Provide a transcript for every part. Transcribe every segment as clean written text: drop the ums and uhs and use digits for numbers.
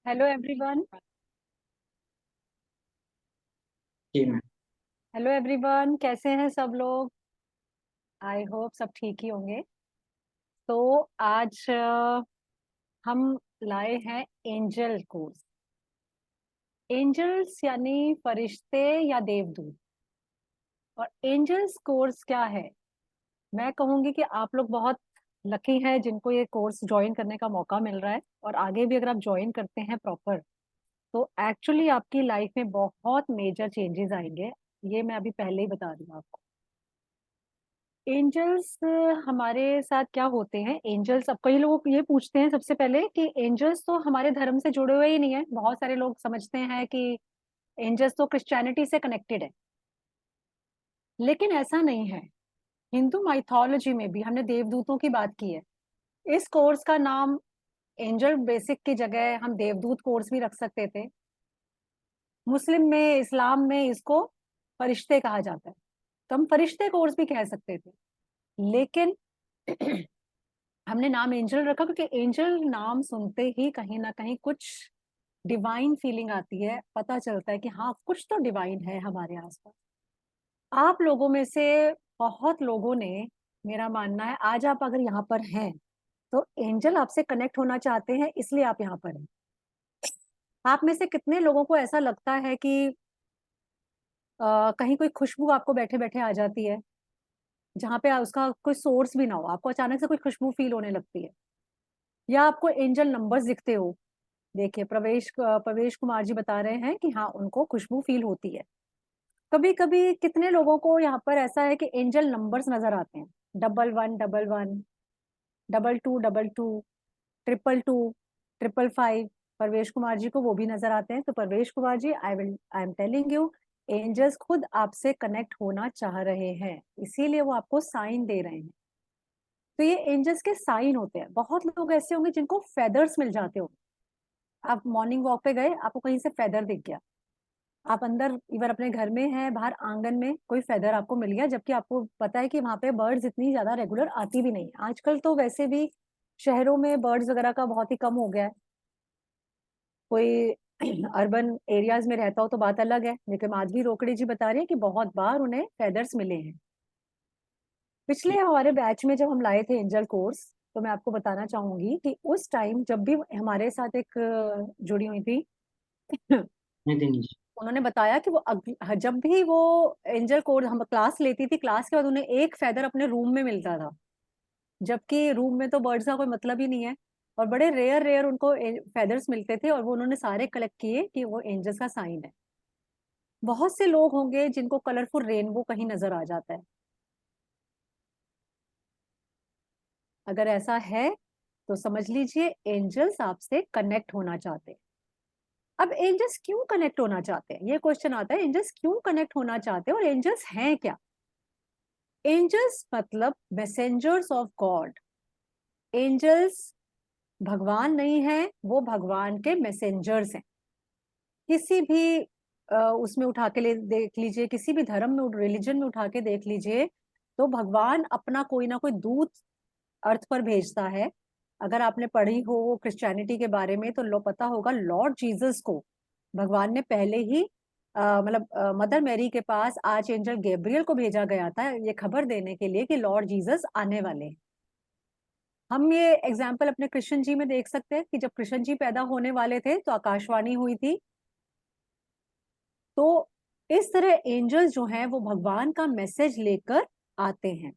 Hello everyone. जी ma'am. Hello everyone, कैसे हैं सब लोग? आई होप सब ठीक ही होंगे। तो आज हम लाए हैं एंजल कोर्स। एंजल्स यानी फरिश्ते या देवदूत। और एंजल्स कोर्स क्या है? मैं कहूंगी कि आप लोग बहुत लकी हैं जिनको ये कोर्स ज्वाइन करने का मौका मिल रहा है, और आगे भी अगर आप ज्वाइन करते हैं प्रॉपर, तो एक्चुअली आपकी लाइफ में बहुत मेजर चेंजेस आएंगे। ये मैं अभी पहले ही बता रही हूँ आपको। एंजल्स हमारे साथ क्या होते हैं? एंजल्स, अब कई लोग ये पूछते हैं सबसे पहले कि एंजल्स तो हमारे धर्म से जुड़े हुए ही नहीं है। बहुत सारे लोग समझते हैं कि एंजल्स तो क्रिश्चियनिटी से कनेक्टेड है, लेकिन ऐसा नहीं है। हिंदू माइथोलॉजी में भी हमने देवदूतों की बात की है। इस कोर्स का नाम एंजल बेसिक की जगह हम देवदूत कोर्स भी रख सकते थे। मुस्लिम में, इस्लाम में इसको फरिश्ते कहा जाता है, तो हम फरिश्ते कोर्स भी कह सकते थे। लेकिन हमने नाम एंजल रखा क्योंकि एंजल नाम सुनते ही कहीं ना कहीं कुछ डिवाइन फीलिंग आती है, पता चलता है कि हाँ, कुछ तो डिवाइन है हमारे आसपास। आप लोगों में से बहुत लोगों ने, मेरा मानना है, आज आप अगर यहाँ पर हैं तो एंजल आपसे कनेक्ट होना चाहते हैं, इसलिए आप यहाँ पर हैं। आप में से कितने लोगों को ऐसा लगता है कि कहीं कोई खुशबू आपको बैठे बैठे आ जाती है, जहाँ पे उसका कोई सोर्स भी ना हो, आपको अचानक से कोई खुशबू फील होने लगती है? या आपको एंजल नंबर्स दिखते हो? देखिए, प्रवेश कुमार जी बता रहे हैं कि हाँ, उनको खुशबू फील होती है। कभी कभी कितने लोगों को यहाँ पर ऐसा है कि एंजल नंबर्स नजर आते हैं? 1111, 2222, 222, 555। प्रवेश कुमार जी को वो भी नजर आते हैं। तो Pravesh Kumar ji, I am telling you, angels खुद आपसे कनेक्ट होना चाह रहे हैं, इसीलिए वो आपको साइन दे रहे हैं। तो ये एंजल्स के साइन होते हैं। बहुत लोग ऐसे होंगे जिनको फेदर्स मिल जाते हो। आप मॉर्निंग वॉक पे गए, आपको कहीं से फेदर दिख गया, आप अंदर इवन अपने घर में हैं, बाहर आंगन में कोई फेदर आपको मिल गया, जबकि आपको पता है कि वहां पे बर्ड्स इतनी ज्यादा रेगुलर आती भी नहीं है। आजकल तो वैसे भी शहरों में बर्ड्स वगैरह का बहुत ही कम हो गया है। कोई अर्बन एरियाज में रहता हो तो बात अलग है, लेकिन माधवी रोकड़े जी बता रहे हैं कि बहुत बार उन्हें फेदर्स मिले हैं। पिछले हमारे बैच में जब हम लाए थे एंजल कोर्स, तो मैं आपको बताना चाहूंगी कि उस टाइम जब भी हमारे साथ एक जुड़ी हुई थी, नितिन जी। उन्होंने बताया कि वो जब भी वो एंजल कोड हम क्लास लेती थी, क्लास के बाद उन्हें एक फेदर अपने रूम में मिलता था, जबकि रूम में तो बर्ड्स का कोई मतलब ही नहीं है। और बड़े रेयर रेयर उनको फेदर्स मिलते थे, और वो उन्होंने सारे कलेक्ट किए कि वो एंजल्स का साइन है। बहुत से लोग होंगे जिनको कलरफुल रेनबो कहीं नजर आ जाता है। अगर ऐसा है तो समझ लीजिए एंजल्स आपसे कनेक्ट होना चाहते हैं। अब एंजल्स क्यों कनेक्ट होना चाहते हैं, ये क्वेश्चन आता है, एंजल्स क्यों कनेक्ट होना चाहते हैं और एंजल्स हैं क्या? एंजल्स मतलब मैसेंजर्स ऑफ गॉड। एंजल्स भगवान नहीं है, वो भगवान के मैसेंजर्स हैं। किसी भी उसमें उठा के देख लीजिए, किसी भी धर्म में, रिलीजन में उठा के देख लीजिए, तो भगवान अपना कोई ना कोई दूत अर्थ पर भेजता है। अगर आपने पढ़ी हो क्रिश्चियनिटी के बारे में तो लो पता होगा, लॉर्ड जीसस को भगवान ने पहले ही मतलब मदर मैरी के पास आर्च एंजल गैब्रियल को भेजा गया था, ये खबर देने के लिए कि लॉर्ड जीसस आने वाले हैं। हम ये एग्जाम्पल अपने कृष्ण जी में देख सकते हैं कि जब कृष्ण जी पैदा होने वाले थे तो आकाशवाणी हुई थी। तो इस तरह एंजल्स जो हैं वो भगवान का मैसेज लेकर आते हैं।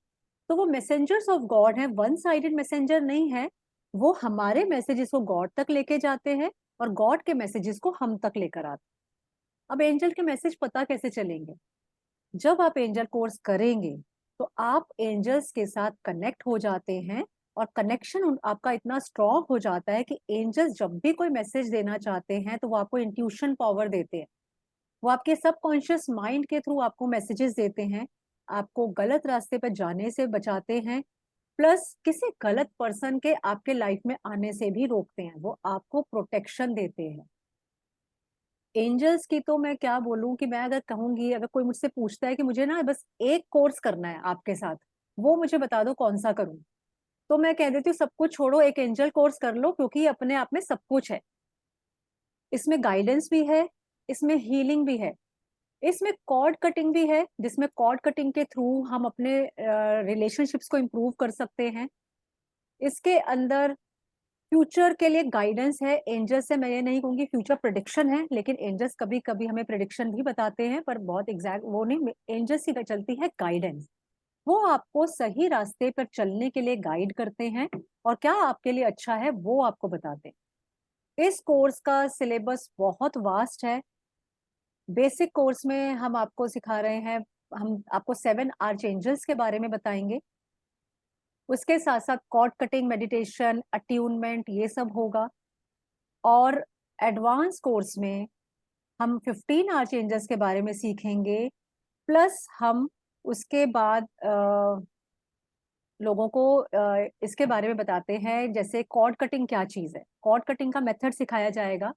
तो वो मैसेंजर्स ऑफ गॉड हैं, वन साइडेड मैसेंजर नहीं है। वो हमारे मैसेजेस को गॉड तक लेके जाते हैं, और गॉड के मैसेजेस को हम तक लेकर आते हैं। अब एंजल के मैसेज पता कैसे चलेंगे? जब आप एंजल कोर्स करेंगे तो आप एंजल्स के साथ कनेक्ट हो जाते हैं, और कनेक्शन आपका इतना स्ट्रांग हो जाता है कि एंजल्स जब भी कोई मैसेज देना चाहते हैं तो वो आपको इंट्यूशन पावर देते हैं। वो आपके सबकॉन्शियस माइंड के थ्रू आपको मैसेजेस देते हैं, आपको गलत रास्ते पर जाने से बचाते हैं, प्लस किसी गलत पर्सन के आपके लाइफ में आने से भी रोकते हैं। वो आपको प्रोटेक्शन देते हैं। एंजल्स की तो मैं क्या बोलूं, कि मैं अगर कहूंगी, अगर कोई मुझसे पूछता है कि मुझे ना बस एक कोर्स करना है आपके साथ, वो मुझे बता दो कौन सा करूं, तो मैं कह देती हूँ सब कुछ छोड़ो, एक एंजल कोर्स कर लो, क्योंकि ये अपने आप में सब कुछ है। इसमें गाइडेंस भी है, इसमें हीलिंग भी है, इसमें कॉर्ड कटिंग भी है, जिसमें कॉर्ड कटिंग के थ्रू हम अपने रिलेशनशिप्स को इम्प्रूव कर सकते हैं। इसके अंदर फ्यूचर के लिए गाइडेंस है। एंजल्स से मैं ये नहीं कहूंगी फ्यूचर प्रिडिक्शन है, लेकिन एंजल्स कभी कभी हमें प्रिडिक्शन भी बताते हैं, पर बहुत एग्जैक्ट वो नहीं। एंजल्स की चलती है गाइडेंस। वो आपको सही रास्ते पर चलने के लिए गाइड करते हैं और क्या आपके लिए अच्छा है वो आपको बताते हैं। इस कोर्स का सिलेबस बहुत वास्ट है। बेसिक कोर्स में हम आपको सिखा रहे हैं, हम आपको 7 आर्च एंजल्स के बारे में बताएंगे। उसके साथ साथ कॉर्ड कटिंग, मेडिटेशन, अट्यूनमेंट, ये सब होगा। और एडवांस कोर्स में हम 15 आर्च एंजल्स के बारे में सीखेंगे। प्लस हम उसके बाद लोगों को इसके बारे में बताते हैं, जैसे कॉर्ड कटिंग क्या चीज है, कॉर्ड कटिंग का मेथड सिखाया जाएगा।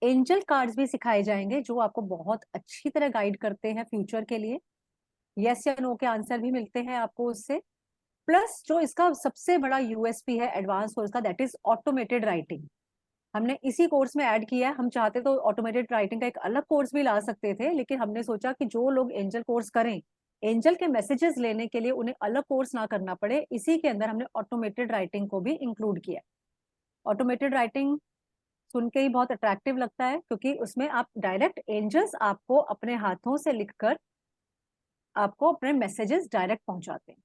एंजल कार्ड्स भी सिखाए जाएंगे जो आपको बहुत अच्छी तरह गाइड करते हैं फ्यूचर के लिए। यस या नो के आंसर भी मिलते हैं आपको उससे। प्लस जो इसका सबसे बड़ा यूएसपी है एडवांस कोर्स का, दैट इज ऑटोमेटेड राइटिंग। हमने इसी कोर्स में ऐड किया है। हम चाहते तो ऑटोमेटेड राइटिंग का एक अलग कोर्स भी ला सकते थे, लेकिन हमने सोचा कि जो लोग एंजल कोर्स करें, एंजल के मैसेजेस लेने के लिए उन्हें अलग कोर्स ना करना पड़े, इसी के अंदर हमने ऑटोमेटेड राइटिंग को भी इंक्लूड किया। ऑटोमेटेड राइटिंग सुन के ही बहुत अट्रैक्टिव लगता है, क्योंकि उसमें आप डायरेक्ट एंजल्स आपको अपने हाथों से लिखकर आपको अपने मैसेजेस डायरेक्ट पहुंचाते हैं।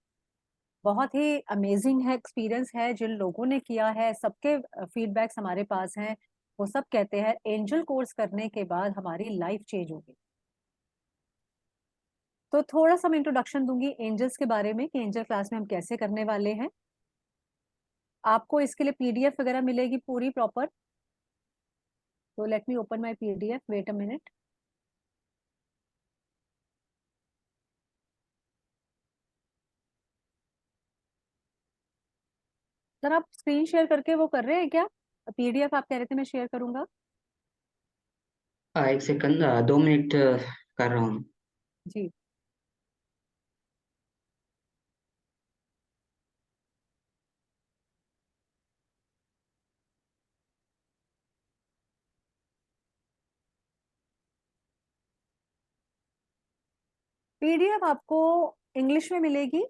बहुत ही अमेजिंग है, एक्सपीरियंस है। जिन लोगों ने किया है सबके फीडबैक्स हमारे पास हैं। वो सब कहते हैं एंजल कोर्स करने के बाद हमारी लाइफ चेंज होगी। तो थोड़ा सा मैं इंट्रोडक्शन दूंगी एंजल्स के बारे में कि एंजल क्लास में हम कैसे करने वाले हैं। आपको इसके लिए पीडीएफ वगैरह मिलेगी पूरी प्रॉपर। तो let me open my PDF, wait a minute. Sir आप स्क्रीन शेयर करके वो कर रहे हैं क्या? पीडीएफ आप कह रहे थे मैं शेयर करूंगा। एक सेकंड, 2 मिनट कर रहा हूँ। जी। पीडीएफ आपको इंग्लिश में मिलेगी।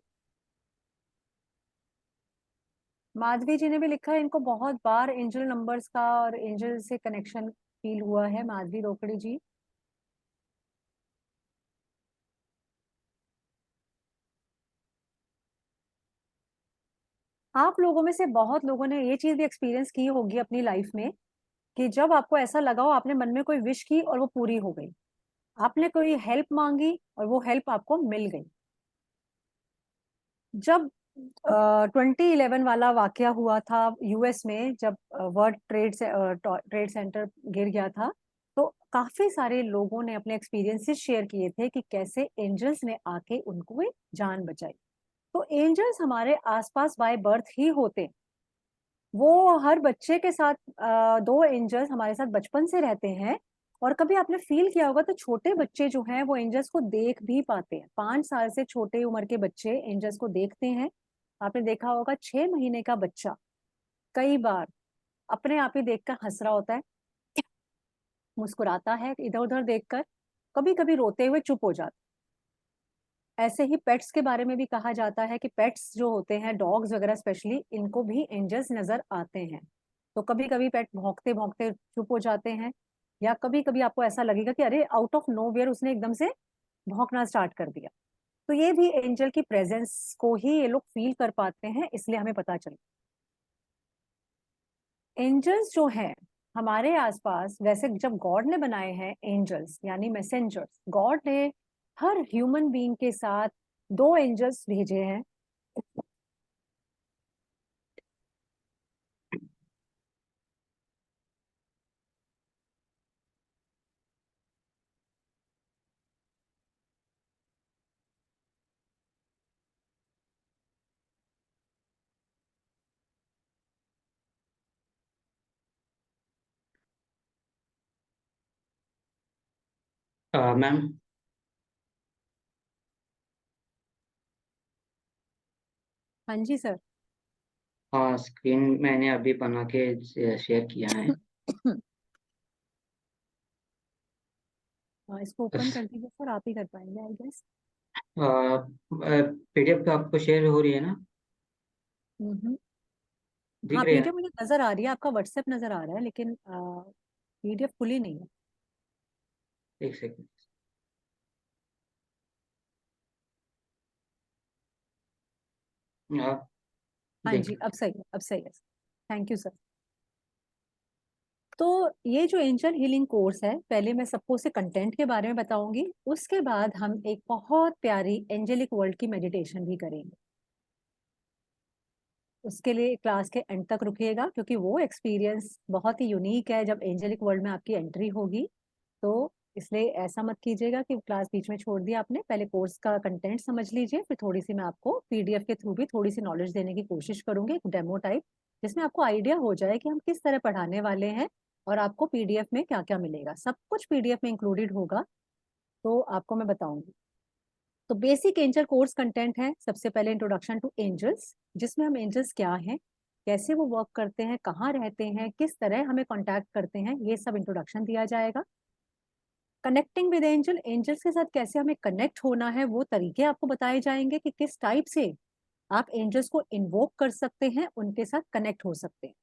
माधवी जी ने भी लिखा है, इनको बहुत बार एंजल नंबर्स का और एंजल से कनेक्शन फील हुआ है, माधवी रोकड़ी जी। आप लोगों में से बहुत लोगों ने ये चीज भी एक्सपीरियंस की होगी अपनी लाइफ में कि जब आपको ऐसा लगा हो आपने मन में कोई विश की और वो पूरी हो गई, आपने कोई हेल्प मांगी और वो हेल्प आपको मिल गई। जब 2011 वाला वाकया हुआ था यूएस में, जब वर्ल्ड ट्रेड सेंटर गिर गया था, तो काफी सारे लोगों ने अपने एक्सपीरियंसेस शेयर किए थे कि कैसे एंजल्स ने आके उनको जान बचाई। तो एंजल्स हमारे आसपास बाय बर्थ ही होते हैं। वो हर बच्चे के साथ, दो एंजल्स हमारे साथ बचपन से रहते हैं। और कभी आपने फील किया होगा तो छोटे बच्चे जो हैं वो एंजल्स को देख भी पाते हैं। 5 साल से छोटे उम्र के बच्चे एंजल्स को देखते हैं। आपने देखा होगा 6 महीने का बच्चा कई बार अपने आप ही देखकर हंस रहा होता है, मुस्कुराता है इधर उधर देखकर, कभी कभी रोते हुए चुप हो जाता है। ऐसे ही पेट्स के बारे में भी कहा जाता है कि पेट्स जो होते हैं, डॉग्स वगैरह स्पेशली, इनको भी एंजल्स नजर आते हैं। तो कभी कभी पेट भौंकते भौंकते चुप हो जाते हैं, या कभी कभी आपको ऐसा लगेगा कि अरे आउट ऑफ नोवेयर उसने एकदम से भौंकना स्टार्ट कर दिया। तो ये भी एंजल की प्रेजेंस को ही ये लोग फील कर पाते हैं, इसलिए हमें पता चलता है। एंजल्स जो हैं हमारे आसपास, वैसे जब गॉड ने बनाए हैं एंजल्स यानी मैसेंजर्स, गॉड ने हर ह्यूमन बीइंग के साथ 2 एंजल्स भेजे हैं। मैम, हाँ जी सर। हाँ, स्क्रीन मैंने अभी बना के शेयर किया है। इसको ओपन कर दीजिए सर, आप ही कर पाएंगे आई गेस। पीडीएफ तो आपको शेयर हो रही है ना? हम्म। हाँ दिख रही है ना? पीडीएफ मुझे नजर आ रही है, आपका व्हाट्सएप नजर आ रहा है, लेकिन पीडीएफ खुली नहीं है। एक सेकंड। आप हाँ देख जी लो। अब सही है, अब सही है। Thank you sir. तो ये जो एंजल हीलिंग कोर्स है, पहले मैं सबको उसे कंटेंट के बारे में बताऊंगी, उसके बाद हम एक बहुत प्यारी एंजेलिक वर्ल्ड की मेडिटेशन भी करेंगे। उसके लिए क्लास के एंड तक रुकिएगा, क्योंकि वो एक्सपीरियंस बहुत ही यूनिक है जब एंजेलिक वर्ल्ड में आपकी एंट्री होगी। तो इसलिए ऐसा मत कीजिएगा कि क्लास बीच में छोड़ दिया आपने, पहले कोर्स का कंटेंट समझ लीजिए, फिर थोड़ी सी मैं आपको पीडीएफ के थ्रू भी थोड़ी सी नॉलेज देने की कोशिश करूंगी, एक डेमो टाइप, जिसमें आपको आइडिया हो जाए कि हम किस तरह पढ़ाने वाले हैं और आपको पीडीएफ में क्या क्या मिलेगा। सब कुछ पीडीएफ में इंक्लूडेड होगा, तो आपको मैं बताऊंगी। तो बेसिक एंजल कोर्स कंटेंट है, सबसे पहले इंट्रोडक्शन टू एंजल्स, जिसमें हम एंजल्स क्या हैं, कैसे वो वर्क करते हैं, कहाँ रहते हैं, किस तरह हमें कांटेक्ट करते हैं, ये सब इंट्रोडक्शन दिया जाएगा। कनेक्टिंग विद एंजल, एंजल्स के साथ कैसे हमें कनेक्ट होना है, वो तरीके आपको बताए जाएंगे कि किस टाइप से आप एंजल्स को इन्वोक कर सकते हैं, उनके साथ कनेक्ट हो सकते हैं।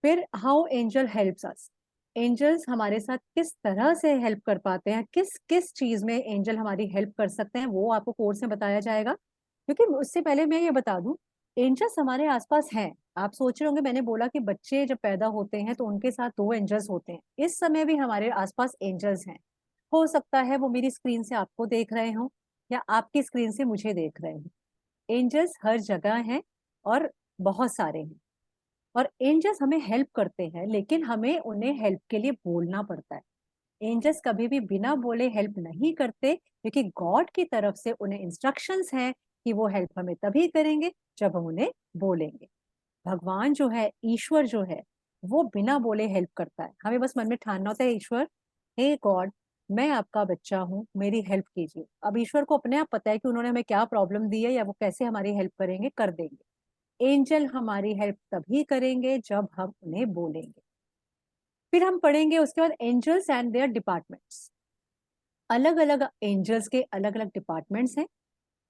फिर how angel helps us, angels हमारे साथ किस तरह से हेल्प कर पाते हैं, किस किस चीज में एंजल हमारी हेल्प कर सकते हैं, वो आपको कोर्स में बताया जाएगा। क्योंकि उससे पहले मैं ये बता दूं, एंजल्स हमारे आसपास हैं। आप सोच रहे होंगे, मैंने बोला कि बच्चे जब पैदा होते हैं तो उनके साथ दो एंजल्स होते हैं, इस समय भी हमारे आसपास एंजल्स हैं। हो सकता है वो मेरी स्क्रीन से आपको देख रहे हो या आपकी स्क्रीन से मुझे देख रहे हो। एंजल्स हर जगह हैं और बहुत सारे हैं, और एंजल्स हमें हेल्प करते हैं, लेकिन हमें उन्हें हेल्प के लिए बोलना पड़ता है। एंजल्स कभी भी बिना बोले हेल्प नहीं करते, क्योंकि गॉड की तरफ से उन्हें इंस्ट्रक्शंस हैं कि वो हेल्प हमें तभी करेंगे जब हम उन्हें बोलेंगे। भगवान जो है, ईश्वर जो है, वो बिना बोले हेल्प करता है। हमें बस मन में ठानना होता है, ईश्वर, हे गॉड, मैं आपका बच्चा हूँ, मेरी हेल्प कीजिए। अब ईश्वर को अपने आप पता है कि उन्होंने हमें क्या प्रॉब्लम दी है या वो कैसे हमारी हेल्प करेंगे, कर देंगे। एंजल हमारी हेल्प तभी करेंगे जब हम उन्हें बोलेंगे। फिर हम पढ़ेंगे उसके बाद एंजल्स एंड देयर डिपार्टमेंट्स। अलग अलग एंजल्स के अलग अलग डिपार्टमेंट्स हैं,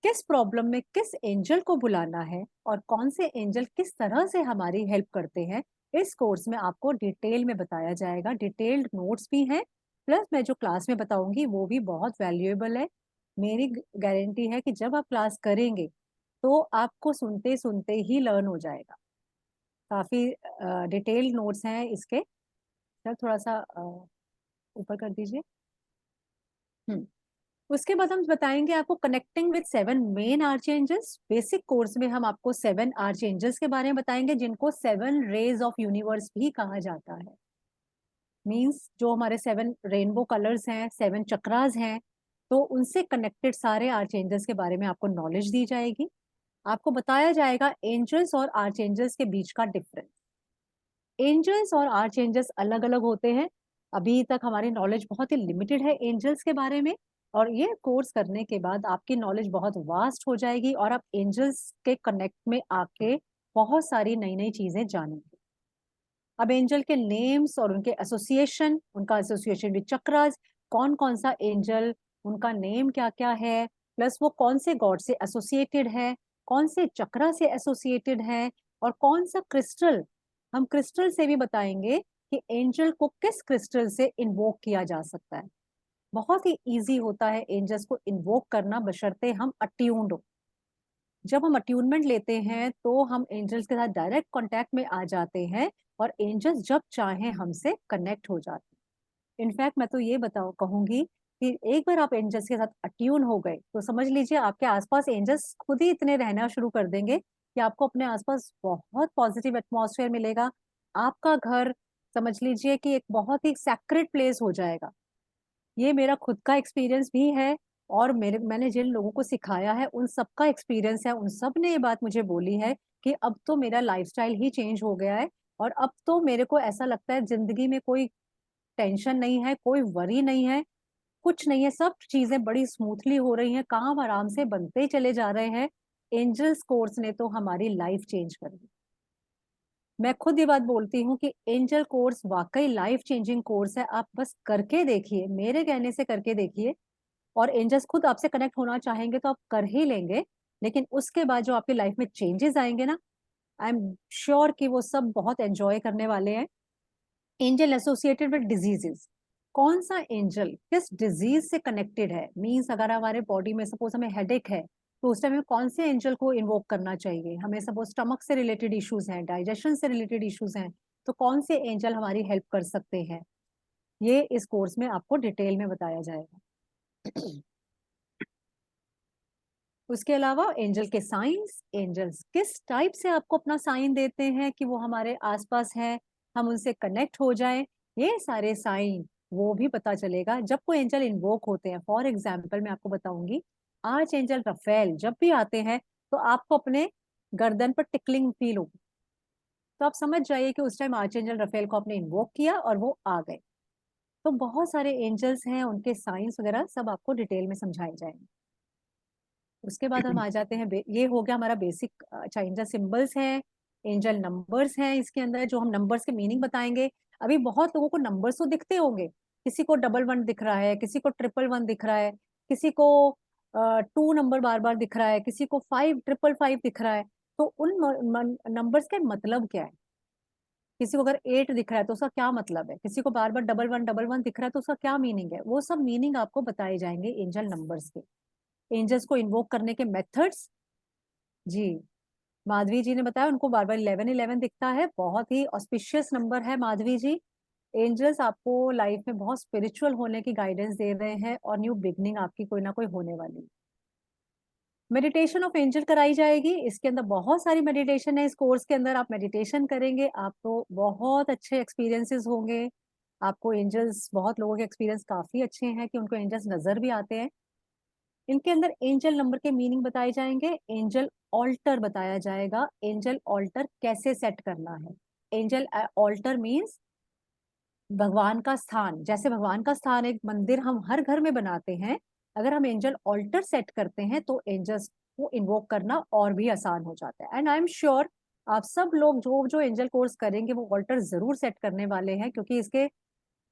किस प्रॉब्लम में किस एंजल को बुलाना है और कौन से एंजल किस तरह से हमारी हेल्प करते हैं, इस कोर्स में आपको डिटेल में बताया जाएगा। डिटेल्ड नोट्स भी हैं, प्लस मैं जो क्लास में बताऊंगी वो भी बहुत वैल्यूएबल है। मेरी गारंटी है कि जब आप क्लास करेंगे तो आपको सुनते सुनते ही लर्न हो जाएगा। काफी डिटेल्ड नोट्स हैं इसके। सर थोड़ा सा ऊपर कर दीजिए। हम्म। उसके बाद हम बताएंगे आपको connecting with seven main archangels. Basic course में हम आपको सेवन आर्च एंजल्स के बारे में बताएंगे, जिनको सेवन रेज ऑफ यूनिवर्स भी कहा जाता है। मींस जो हमारे सेवन रेनबो कलर्स हैं, सेवन चक्रास हैं, तो उनसे कनेक्टेड सारे आर्च एंजल्स के बारे में आपको नॉलेज दी जाएगी। आपको बताया जाएगा एंजल्स और आर्च एंजल्स के बीच का डिफरेंस। एंजल्स और आर्च एंजल्स अलग अलग होते हैं। अभी तक हमारी नॉलेज बहुत ही लिमिटेड है एंजल्स के बारे में, और ये कोर्स करने के बाद आपकी नॉलेज बहुत वास्ट हो जाएगी और आप एंजल्स के कनेक्ट में आके बहुत सारी नई नई चीजें जानेंगे। अब एंजल के नेम्स और उनके एसोसिएशन, उनका एसोसिएशन विद चक्रास, कौन कौन सा एंजल, उनका नेम क्या क्या है, प्लस वो कौन से गॉड से एसोसिएटेड है, कौन से चक्रा से एसोसिएटेड है, और कौन सा क्रिस्टल, हम क्रिस्टल से भी बताएंगे कि एंजल को किस क्रिस्टल से इन्वोक किया जा सकता है। बहुत ही इजी होता है एंजल्स को इन्वोक करना, बशर्ते हम अट्यून्ड हो। जब हम अट्यूनमेंट लेते हैं तो हम एंजल्स के साथ डायरेक्ट कांटेक्ट में आ जाते हैं, और एंजल्स जब चाहें हमसे कनेक्ट हो जाते हैं। इनफैक्ट मैं तो ये बताऊं कहूंगी कि एक बार आप एंजल्स के साथ अट्यून हो गए तो समझ लीजिए आपके आसपास एंजल्स खुद ही इतने रहना शुरू कर देंगे कि आपको अपने आसपास बहुत पॉजिटिव एटमॉस्फेयर मिलेगा। आपका घर समझ लीजिए कि एक बहुत ही सैक्रेड प्लेस हो जाएगा। ये मेरा खुद का एक्सपीरियंस भी है, और मैंने जिन लोगों को सिखाया है उन सबका एक्सपीरियंस है। उन सब ने ये बात मुझे बोली है कि अब तो मेरा लाइफस्टाइल ही चेंज हो गया है, और अब तो मेरे को ऐसा लगता है जिंदगी में कोई टेंशन नहीं है, कोई वरी नहीं है, कुछ नहीं है, सब चीजें बड़ी स्मूथली हो रही हैं, काम आराम से बनते चले जा रहे हैं। एंजल्स कोर्स ने तो हमारी लाइफ चेंज कर दी। मैं खुद ये बात बोलती हूँ कि एंजल कोर्स वाकई लाइफ चेंजिंग कोर्स है। आप बस करके देखिए, मेरे कहने से करके देखिए, और एंजल्स खुद आपसे कनेक्ट होना चाहेंगे तो आप कर ही लेंगे। लेकिन उसके बाद जो आपकी लाइफ में चेंजेस आएंगे ना, आई एम श्योर कि वो सब बहुत एंजॉय करने वाले हैं। एंजल एसोसिएटेड विद डिजीजेस, कौन सा एंजल किस डिजीज से कनेक्टेड है, मींस अगर हमारे बॉडी में सपोज हमें हेडेक है तो उस टाइम में कौन से एंजल को इन्वोक करना चाहिए, हमें सपोज स्टमक से रिलेटेड इश्यूज हैं, डाइजेशन से रिलेटेड इश्यूज हैं, तो कौन से एंजल हमारी हेल्प कर सकते हैं, ये इस कोर्स में आपको डिटेल में बताया जाएगा। उसके अलावा एंजल के साइंस, एंजल्स किस टाइप से आपको अपना साइन देते हैं कि वो हमारे आसपास है, हम उनसे कनेक्ट हो जाएं, ये सारे साइन वो भी पता चलेगा जब कोई एंजल इन्वोक होते हैं। फॉर एग्जाम्पल मैं आपको बताऊंगी, आर्च एंजल रफेल जब भी आते हैं तो आपको अपने गर्दन पर टिकलिंग फील होगी, तो आप समझ जाइए कि उस टाइम आर्च एंजल रफेल को आपने इन्वोक किया और वो आ गए। तो बहुत सारे एंजल्स हैं, उनके साइंस वगैरह सब आपको डिटेल में समझाए जाएंगे। उसके बाद हम आ जाते हैं, ये हो गया हमारा बेसिक। अच्छा, एंजल सिंबल्स हैं, एंजल नंबर्स हैं इसके अंदर, जो हम नंबर्स के मीनिंग बताएंगे। अभी बहुत लोगों को नंबर्स तो दिखते होंगे, किसी को डबल वन दिख रहा है, किसी को ट्रिपल वन दिख रहा है, किसी को टू नंबर बार बार दिख रहा है, किसी को फाइव ट्रिपल फाइव दिख रहा है। तो उन नंबर्स का मतलब क्या है? किसी को अगर एट दिख रहा है तो उसका क्या मतलब है, किसी को बार बार डबल वन दिख रहा है तो उसका क्या मीनिंग है, वो सब मीनिंग आपको बताए जाएंगे एंजल नंबर्स के। एंजल्स को इन्वोक करने के मेथड्स, जी, माधवी जी ने बताया उनको बार बार 11 11 दिखता है, बहुत ही ऑस्पिशियस नंबर है माधवी जी। एंजल्स आपको लाइफ में बहुत स्पिरिचुअल होने की गाइडेंस दे रहे हैं और न्यू बिगनिंग आपकी कोई ना कोई होने वाली है। मेडिटेशन ऑफ एंजल कराई जाएगी, इसके अंदर बहुत सारी मेडिटेशन है इस कोर्स के अंदर। आप मेडिटेशन करेंगे आपको बहुत अच्छे एक्सपीरियंसेस होंगे। आपको एंजल्स, बहुत लोगों के एक्सपीरियंस काफी अच्छे हैं कि उनको एंजल्स नजर भी आते हैं। इनके अंदर एंजल नंबर के मीनिंग बताए जाएंगे, एंजल ऑल्टर बताया जाएगा, एंजल ऑल्टर कैसे सेट करना है। एंजल ऑल्टर मीन्स भगवान का स्थान, जैसे भगवान का स्थान एक मंदिर हम हर घर में बनाते हैं, अगर हम एंजल ऑल्टर सेट करते हैं तो एंजल्स को इन्वोक करना और भी आसान हो जाता है। एंड आई एम श्योर आप सब लोग जो जो एंजल कोर्स करेंगे वो ऑल्टर जरूर सेट करने वाले हैं, क्योंकि इसके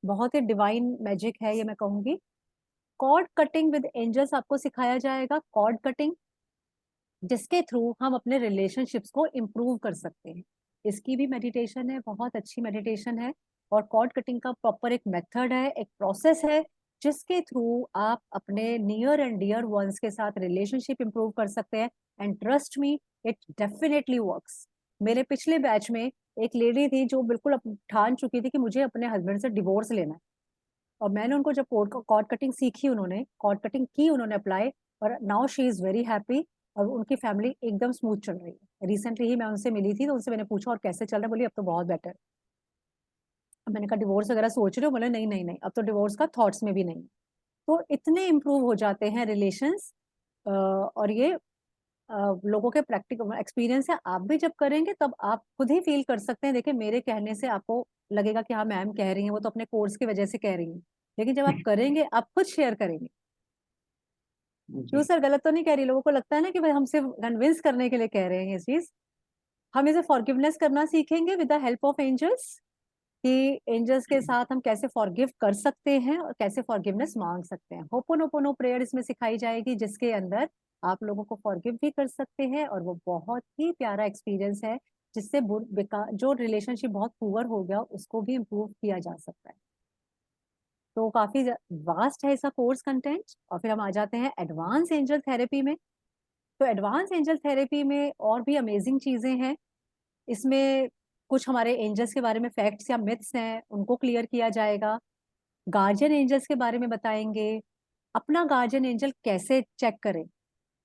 बहुत ही डिवाइन मैजिक है ये मैं कहूंगी। कॉर्ड कटिंग विद एंजल्स आपको सिखाया जाएगा, कॉर्ड कटिंग जिसके थ्रू हम अपने रिलेशनशिप्स को इम्प्रूव कर सकते हैं। इसकी भी मेडिटेशन है, बहुत अच्छी मेडिटेशन है, और कॉर्ड कटिंग का प्रॉपर एक मेथड है, एक प्रोसेस है, जिसके थ्रू आप अपने नियर एंड डियर वंस के साथ रिलेशनशिप इम्प्रूव कर सकते हैं। And trust me, it definitely works. मेरे पिछले बैच में एक लेडी थी जो बिल्कुल ठान चुकी थी कि मुझे अपने हस्बैंड से डिवोर्स लेना है, और मैंने उनको जब कॉर्ड कटिंग सीखी, उन्होंने कॉर्ड कटिंग की, उन्होंने अप्लाई, और now she is very happy, और उनकी फैमिली एकदम स्मूथ चल रही है। रिसेंटली ही मैं उनसे मिली थी तो उनसे मैंने पूछा और कैसे चल रहा है, बोली अब तो बहुत बेटर। अब मैंने कहा डिवोर्स वगैरह सोच रहे हो, बोले नहीं नहीं नहीं, अब तो डिवोर्स का थॉट्स में भी नहीं। तो इतने इम्प्रूव हो जाते हैं रिलेशंस, और ये लोगों के प्रैक्टिकल एक्सपीरियंस है। आप भी जब करेंगे तब आप खुद ही फील कर सकते हैं। देखिए मेरे कहने से आपको लगेगा कि हाँ मैम कह रही हैं, वो तो अपने कोर्स की वजह से कह रही हैं, लेकिन जब आप करेंगे आप खुद शेयर करेंगे। क्यों जी। सर, गलत तो नहीं कह रही? लोगों को लगता है ना कि भाई हम सिर्फ कन्विंस करने के लिए कह रहे हैं ये चीज। हम इसे फॉरगिवनेस करना सीखेंगे with the help of angels, कि एंजल्स के साथ हम कैसे फॉरगिव कर सकते हैं और कैसे फॉरगिवनेस मांग सकते हैं। होपोनोपोनो प्रेयर इसमें सिखाई जाएगी, जिसके अंदर आप लोगों को फॉरगिव भी कर सकते हैं, और वो बहुत ही प्यारा एक्सपीरियंस है, जिससे जो रिलेशनशिप बहुत पुअर हो गया उसको भी इम्प्रूव किया जा सकता है। तो काफी वास्ट है इसका कोर्स कंटेंट। और फिर हम आ जाते हैं एडवांस एंजल थेरेपी में। तो एडवांस एंजल थेरेपी में और भी अमेजिंग चीजें हैं। इसमें कुछ हमारे एंजल्स के बारे में फैक्ट्स या मिथ्स हैं, उनको क्लियर किया जाएगा। गार्जियन एंजल्स के बारे में बताएंगे, अपना गार्जियन एंजल कैसे चेक करें,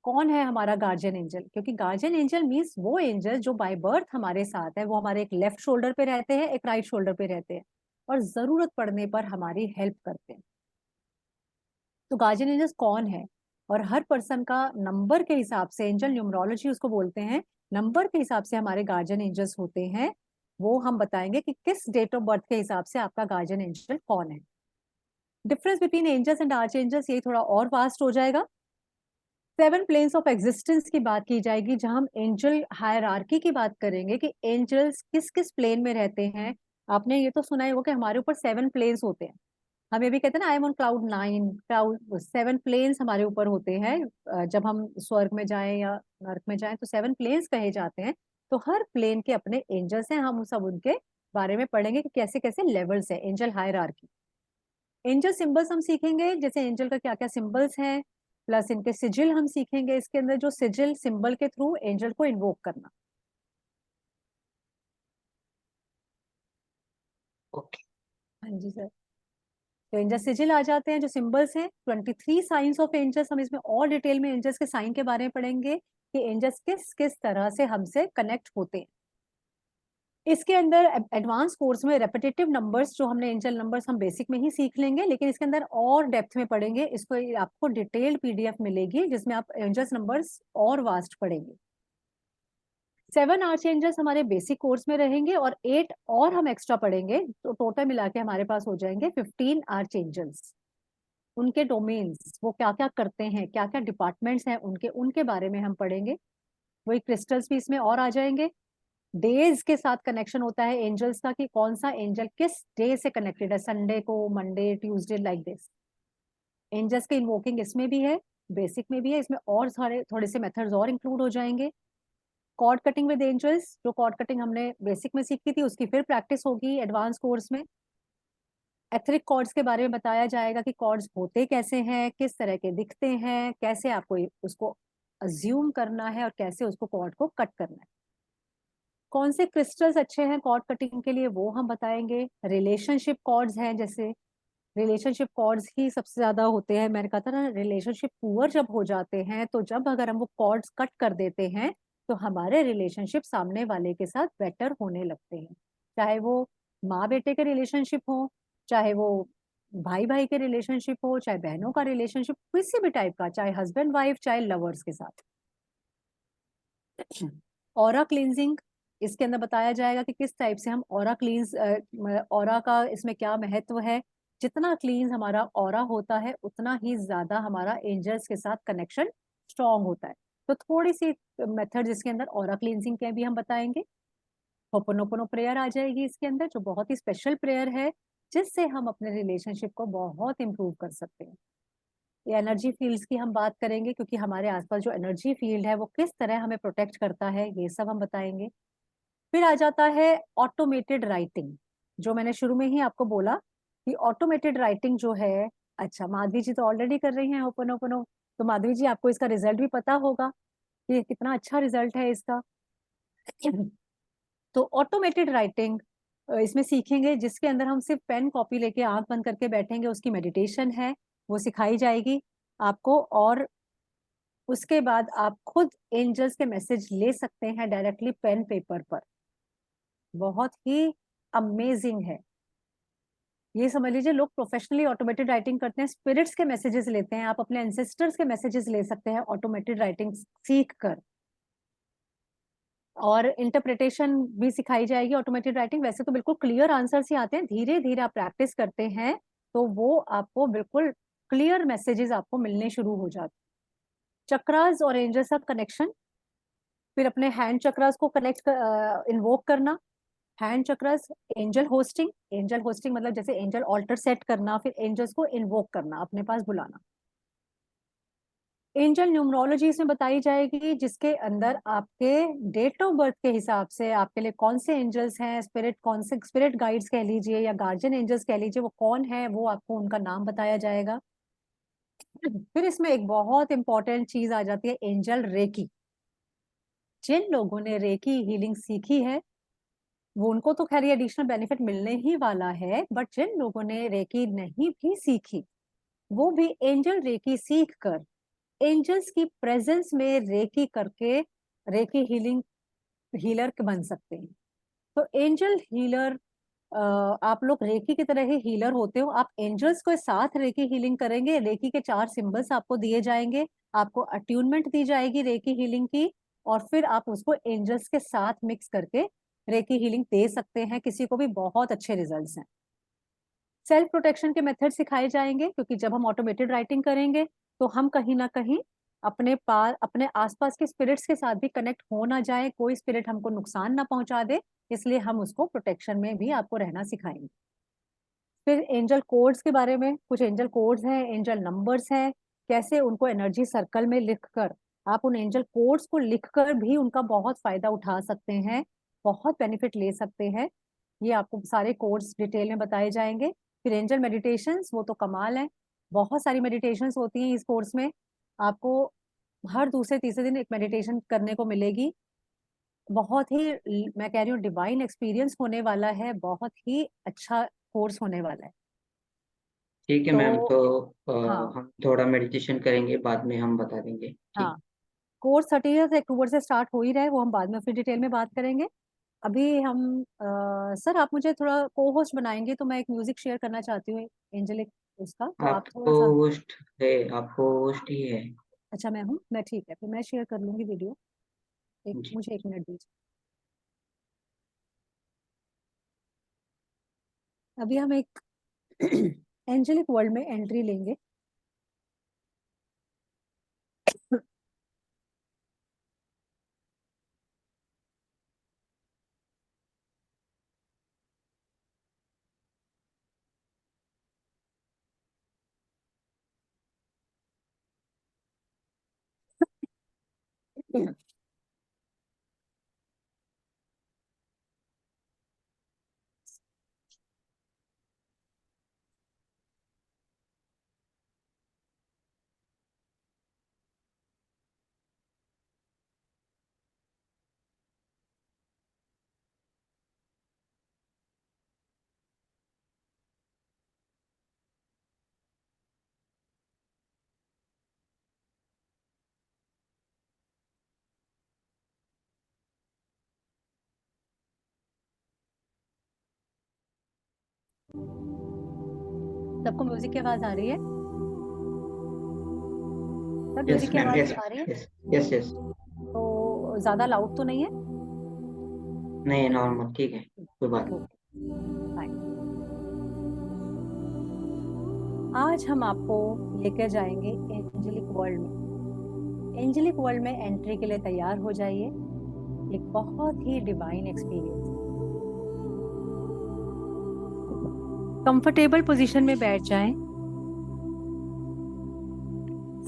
कौन है हमारा गार्जियन एंजल, क्योंकि गार्जियन एंजल मीन्स वो एंजल जो बाय बर्थ हमारे साथ है, वो हमारे एक लेफ्ट शोल्डर पे रहते हैं, एक राइट शोल्डर पे रहते हैं, और जरूरत पड़ने पर हमारी हेल्प करते हैं। तो गार्जियन एंजल्स कौन है, और हर पर्सन का नंबर के हिसाब से, एंजल न्यूमरोलॉजी उसको बोलते हैं, नंबर के हिसाब से हमारे गार्जियन एंजल्स होते हैं। वो हम बताएंगे कि किस डेट ऑफ बर्थ के हिसाब से आपका गार्जियन एंजल कौन है। Difference between angels and archangels, ये थोड़ा और वास्ट हो जाएगा। 7 प्लेन्स ऑफ एग्जिस्टेंस की बात की जाएगी, जहां हम एंजल हायरार्की की बात करेंगे कि एंजल्स किस किस प्लेन में रहते हैं। आपने ये तो सुना ही होगा कि हमारे ऊपर 7 प्लेन्स होते हैं। हम ये भी कहते हैं ना, I am on cloud 9, cloud 7 planes हमारे ऊपर होते हैं। जब हम स्वर्ग में जाएं या नर्क में जाएं तो 7 प्लेन्स कहे जाते हैं। तो हर प्लेन के अपने एंजल्स हैं, हम सब उनके बारे में पढ़ेंगे कि कैसे कैसे लेवल्स है एंजल हायरार्की। एंजल सिंबल्स हम सीखेंगे, जैसे एंजल का क्या क्या सिंबल्स हैं, प्लस इनके सिजिल हम सीखेंगे, इसके अंदर जो सिजिल सिंबल के थ्रू एंजल को इन्वोक करना। ओके। हाँ जी सर। तो एंजल सिजिल आ जाते हैं, जो सिंबल्स हैं 23 साइंस ऑफ एंजल्स। हम इसमें और डिटेल में एंजल्स के साइन के बारे में पढ़ेंगे कि एंजल्स किस किस तरह से हमसे कनेक्ट होते हैं। इसके अंदर एडवांस कोर्स में रेपिटेटिव नंबर्स, जो हमने एंजल नंबर्स हम बेसिक में ही सीख लेंगे, लेकिन इसके अंदर और डेप्थ में पढ़ेंगे इसको। आपको डिटेल्ड पीडीएफ मिलेगी जिसमें आप एंजल्स नंबर्स और वास्ट पढ़ेंगे। 7 आर्च एंजल्स हमारे बेसिक कोर्स में रहेंगे और 8 और हम एक्स्ट्रा पढ़ेंगे, तो टोटल मिला के हमारे पास हो जाएंगे 15 आर्च एंजल्स। उनके डोमेन्स, वो क्या क्या करते हैं, क्या क्या डिपार्टमेंट्स हैं उनके, उनके बारे में हम पढ़ेंगे। वही क्रिस्टल्स भी इसमें और आ जाएंगे। डेज के साथ कनेक्शन होता है एंजल्स का, कि कौन सा एंजल किस डे से कनेक्टेड है, संडे को, Monday, Tuesday, like this. Angels के इन्वोकिंग इसमें भी है, बेसिक में भी है, इसमें और सारे थोड़े से मेथड्स और इंक्लूड हो जाएंगे। कॉर्ड कटिंग विद एंजल्स, जो कॉर्ड कटिंग हमने बेसिक में सीखी थी उसकी फिर प्रैक्टिस होगी एडवांस कोर्स में। एथरिक कॉर्ड्स के बारे में बताया जाएगा कि कॉर्ड्स होते कैसे हैं, किस तरह के दिखते हैं, कैसे आपको उसको अज्यूम करना है और कैसे उसको कॉर्ड को कट करना है। कौन से क्रिस्टल्स अच्छे हैं कॉर्ड कटिंग के लिए वो हम बताएंगे। रिलेशनशिप कॉर्ड्स हैं, जैसे रिलेशनशिप कॉर्ड्स ही सबसे ज्यादा होते हैं। मैंने कहा था ना, रिलेशनशिप पुअर जब हो जाते हैं तो जब अगर हम वो कॉर्ड्स कट कर देते हैं तो हमारे रिलेशनशिप सामने वाले के साथ बेटर होने लगते हैं। चाहे वो माँ बेटे के रिलेशनशिप हो, चाहे वो भाई भाई के रिलेशनशिप हो, चाहे बहनों का रिलेशनशिप, किसी भी टाइप का, चाहे हस्बैंड वाइफ, चाहे लवर्स के साथ। ऑरा क्लींजिंग, इसके अंदर बताया जाएगा कि किस टाइप से हम ऑरा क्लींस, ऑरा का इसमें क्या महत्व है। जितना क्लींस हमारा ऑरा होता है उतना ही ज्यादा हमारा एंजल्स के साथ कनेक्शन स्ट्रांग होता है। तो थोड़ी सी मेथड इसके अंदर ऑरा क्लींजिंग के भी हम बताएंगे। होपोनोपोनो प्रेयर आ जाएगी इसके अंदर, जो बहुत ही स्पेशल प्रेयर है, जिससे हम अपने रिलेशनशिप को बहुत इंप्रूव कर सकते हैं। ये एनर्जी फील्ड्स की हम बात करेंगे, क्योंकि हमारे आसपास जो एनर्जी फील्ड है वो किस तरह हमें प्रोटेक्ट करता है, ये सब हम बताएंगे। फिर आ जाता है ऑटोमेटेड राइटिंग, जो मैंने शुरू में ही आपको बोला कि ऑटोमेटेड राइटिंग जो है, अच्छा माधवी जी तो ऑलरेडी कर रही हैं होपोनोपोनो, तो माधवी जी आपको इसका रिजल्ट भी पता होगा कि कितना अच्छा रिजल्ट है इसका। तो ऑटोमेटेड राइटिंग इसमें सीखेंगे, जिसके अंदर हम सिर्फ पेन कॉपी लेके आंख बंद करके बैठेंगे, उसकी मेडिटेशन है, वो सिखाई जाएगी आपको। और उसके बाद आप खुद एंजल्स के मैसेज ले सकते हैं डायरेक्टली पेन पेपर पर। बहुत ही अमेजिंग है। ये समझ लीजिए, लोग प्रोफेशनली ऑटोमेटेड राइटिंग करते हैं, स्पिरिट्स के मैसेजेस लेते हैं, आप अपने एंसेस्टर्स के मैसेजेस ले सकते हैं ऑटोमेटेड राइटिंग सीख कर। और इंटरप्रिटेशन भी सिखाई जाएगी ऑटोमेटेड राइटिंग। वैसे तो बिल्कुल क्लियर आंसर्स ही आते हैं, धीरे धीरे आप प्रैक्टिस करते हैं तो वो आपको बिल्कुल क्लियर मैसेजेस आपको मिलने शुरू हो जाते हैं। चक्रास और एंजल्स का कनेक्शन, फिर अपने हैंड चक्रास को कनेक्ट इन्वोक करना। Hand chakras, angel hosting, angel hosting मतलब जैसे एंजल ऑल्टर सेट करना, फिर एंजल्स को इन्वोक करना, अपने पास बुलाना। एंजल न्यूमरोलॉजी इसमें बताई जाएगी, जिसके अंदर आपके डेट ऑफ बर्थ के हिसाब से आपके लिए कौन से एंजल्स हैं, स्पिरिट कौन से, स्पिरिट गाइड्स कह लीजिए या गार्जियन एंजल्स कह लीजिए, वो कौन है, वो आपको उनका नाम बताया जाएगा। फिर इसमें एक बहुत इंपॉर्टेंट चीज आ जाती है, एंजल रेकी। जिन लोगों ने रेकी हीलिंग सीखी है वो, उनको तो खैर ये एडिशनल बेनिफिट मिलने ही वाला है, बट जिन लोगों ने रेकी नहीं भी सीखी, वो भी एंजल रेकी सीख कर एंजल्स की प्रेजेंस में रेकी करके रेकी हीलिंग हीलर बन सकते हैं। तो एंजल हीलर, आप लोग रेकी की तरह ही हीलर होते हो, आप एंजल्स को साथ रेकी हीलिंग करेंगे। रेकी के 4 सिंबल्स आपको दिए जाएंगे, आपको अट्यूनमेंट दी जाएगी रेकी हीलिंग की, और फिर आप उसको एंजल्स के साथ मिक्स करके रेकी हीलिंग दे सकते हैं। किसी को भी बहुत अच्छे रिजल्ट्स हैं। सेल्फ प्रोटेक्शन के मेथड सिखाए जाएंगे, क्योंकि जब हम ऑटोमेटेड राइटिंग करेंगे तो हम कहीं ना कहीं अपने पास, अपने आसपास के स्पिरिट्स के साथ भी कनेक्ट हो ना जाए, कोई स्पिरिट हमको नुकसान ना पहुंचा दे, इसलिए हम उसको प्रोटेक्शन में भी आपको रहना सिखाएंगे। फिर एंजल कोड्स के बारे में, कुछ एंजल कोड्स हैं, एंजल नंबर्स हैं, कैसे उनको एनर्जी सर्कल में लिखकर आप उन एंजल कोड्स को लिखकर भी उनका बहुत फायदा उठा सकते हैं, बहुत बेनिफिट ले सकते हैं। ये आपको सारे कोड्स डिटेल में बताए जाएंगे। फिर एंजल मेडिटेशंस, वो तो कमाल है, बहुत सारी मेडिटेशंस होती हैं इस कोर्स में। आपको हर दूसरे तीसरे दिन एक मेडिटेशन करने को मिलेगी। बहुत ही मैं कह रही हूँ डिवाइन एक्सपीरियंस होने वाला है, बहुत ही अच्छा कोर्स होने वाला है। ठीक है तो मैम, तो हाँ, हम थोड़ा मेडिटेशन करेंगे, बाद में हम बता देंगे। हाँ, ठीक। कोर्स 30 अक्टूबर से स्टार्ट हो ही रहा है, वो हम बाद में फिर डिटेल में बात करेंगे। अभी हम सर, आप मुझे थोड़ा को होस्ट बनाएंगे तो मैं एक म्यूजिक शेयर करना चाहती हूँ एंजेलिक उसका, तो आप आप थोड़ा तो सा। होस्ट है, आपको होस्ट ही है। अच्छा, मैं हूँ, मैं ठीक है, फिर मैं शेयर कर लूंगी वीडियो। जी। मुझे 1 मिनट दीजिए। अभी हम एक एंजेलिक वर्ल्ड में एंट्री लेंगे। सबको म्यूजिक की आवाज आ रही है? सब यस म्यूजिक की मैम, आवाज यस आ रही है? Yes yes yes. तो ज्यादा लाउड तो नहीं है? नहीं, नॉर्मल ठीक है, कोई बात नहीं। Okay, fine. आज हम आपको लेकर जाएंगे एंजेलिक वर्ल्ड में। एंजेलिक वर्ल्ड में एंट्री के लिए तैयार हो जाइए। एक बहुत ही डिवाइन एक्सपीरियंस। कंफर्टेबल पोजीशन में बैठ जाएं।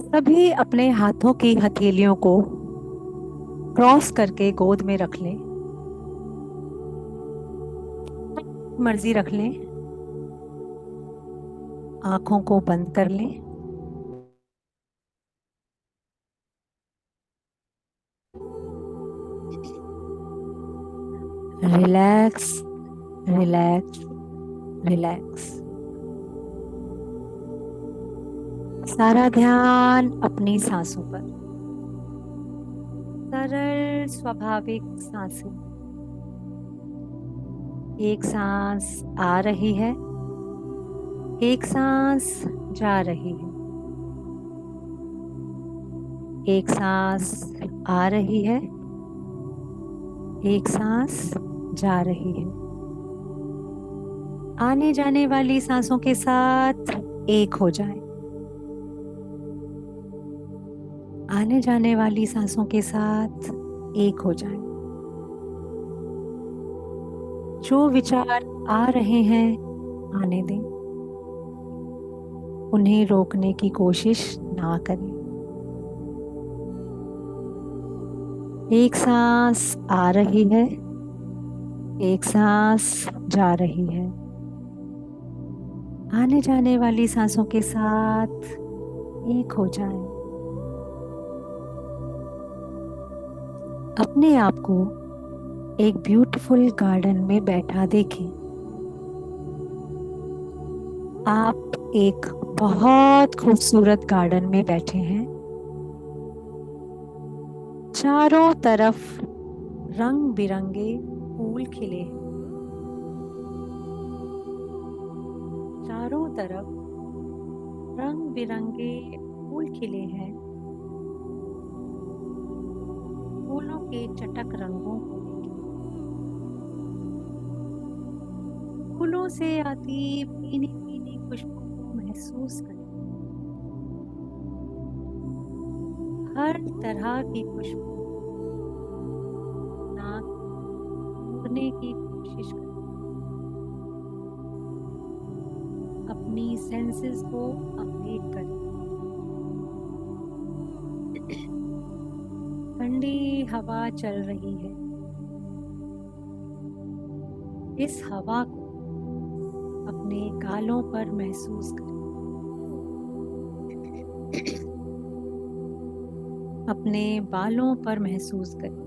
सभी अपने हाथों की हथेलियों को क्रॉस करके गोद में रख लें, मर्जी रख लें। आंखों को बंद कर लें। Relax, relax, relax. सारा ध्यान अपनी सांसों पर। सरल स्वाभाविक सांसें। एक सांस आ रही है, एक सांस जा रही है। एक सांस आ रही है, एक सांस जा रही है। आने जाने वाली सांसों के साथ एक हो जाए। आने जाने वाली सांसों के साथ एक हो जाए। जो विचार आ रहे हैं आने दें, उन्हें रोकने की कोशिश ना करें। एक सांस आ रही है, एक सांस जा रही है। आने जाने वाली सांसों के साथ एक हो जाए। अपने आप को एक ब्यूटीफुल गार्डन में बैठा देखें। आप एक बहुत खूबसूरत गार्डन में बैठे हैं। चारों तरफ रंग बिरंगे फूल खिले हैं। चारों तरफ रंग बिरंगे फूल खिले हैं। फूलों के चटक रंगों को देखें। फूलों से आती भीनी भीनी खुशबू को महसूस करें। हर तरह की खुशबू नाक सूंघने की कोशिश करें। अपनी सेंसेस को अवेक करें। ठंडी हवा चल रही है। इस हवा को अपने गालों पर महसूस करें। अपने बालों पर महसूस करें।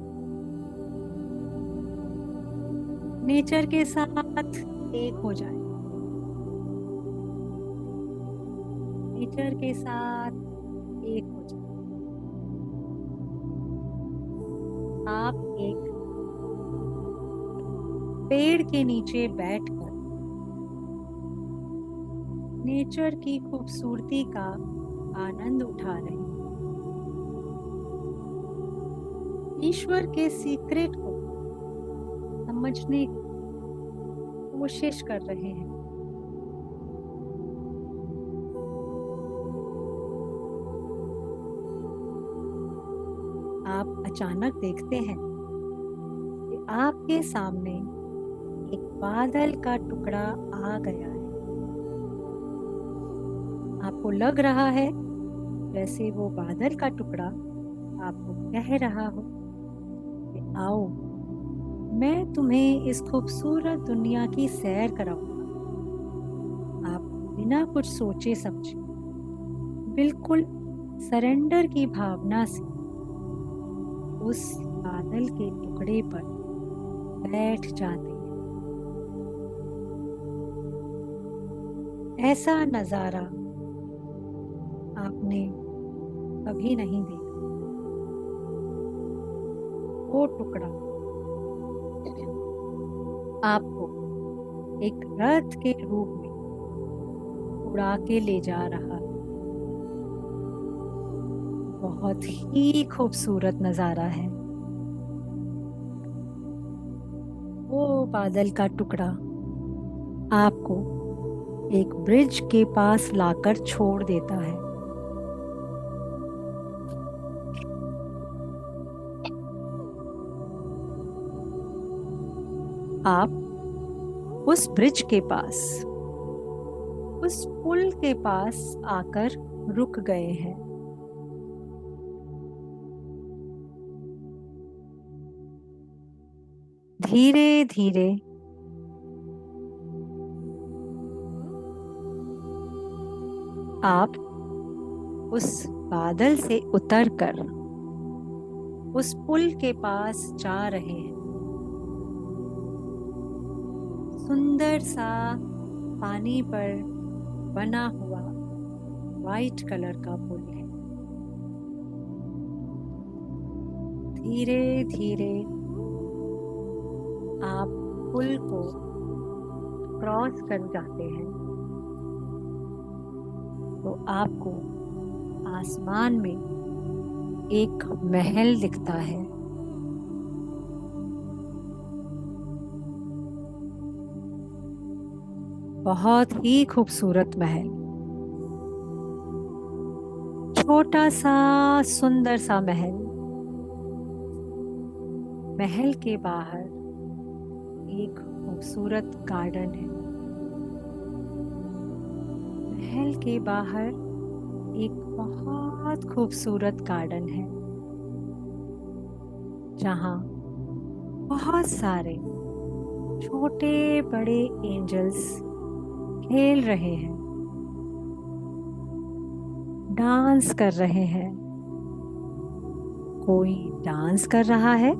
नेचर के साथ एक हो जाए। नेचर के साथ एक हो जाए। आप एक पेड़ के नीचे बैठकर नेचर की खूबसूरती का आनंद उठा रहे हैं। ईश्वर के सीक्रेट को समझने की कोशिश कर रहे हैं। आप अचानक देखते हैं कि आपके सामने एक बादल का टुकड़ा आ गया है। आपको लग रहा है जैसे वो बादल का टुकड़ा आपको कह रहा हो कि आओ, मैं तुम्हें इस खूबसूरत दुनिया की सैर कराऊंगा। आप बिना कुछ सोचे समझे बिल्कुल सरेंडर की भावना से उस बादल के टुकड़े पर बैठ जाते हैं। ऐसा नजारा आपने कभी नहीं देखा। वो टुकड़ा आपको एक रथ के रूप में उड़ा के ले जा रहा है। बहुत ही खूबसूरत नजारा है। वो बादल का टुकड़ा आपको एक ब्रिज के पास लाकर छोड़ देता है। आप उस ब्रिज के पास, उस पुल के पास आकर रुक गए हैं। धीरे धीरे आप उस बादल से उतरकर उस पुल के पास जा रहे हैं। सुंदर सा पानी पर बना हुआ वाइट कलर का पुल है। धीरे धीरे आप पुल को क्रॉस कर जाते हैं तो आपको आसमान में एक महल दिखता है। बहुत ही खूबसूरत महल। छोटा सा सुंदर सा महल। महल के बाहर एक खूबसूरत गार्डन है। महल के बाहर एक बहुत खूबसूरत गार्डन है जहाँ बहुत सारे छोटे बड़े एंजल्स खेल रहे हैं, डांस कर रहे हैं। कोई डांस कर रहा है,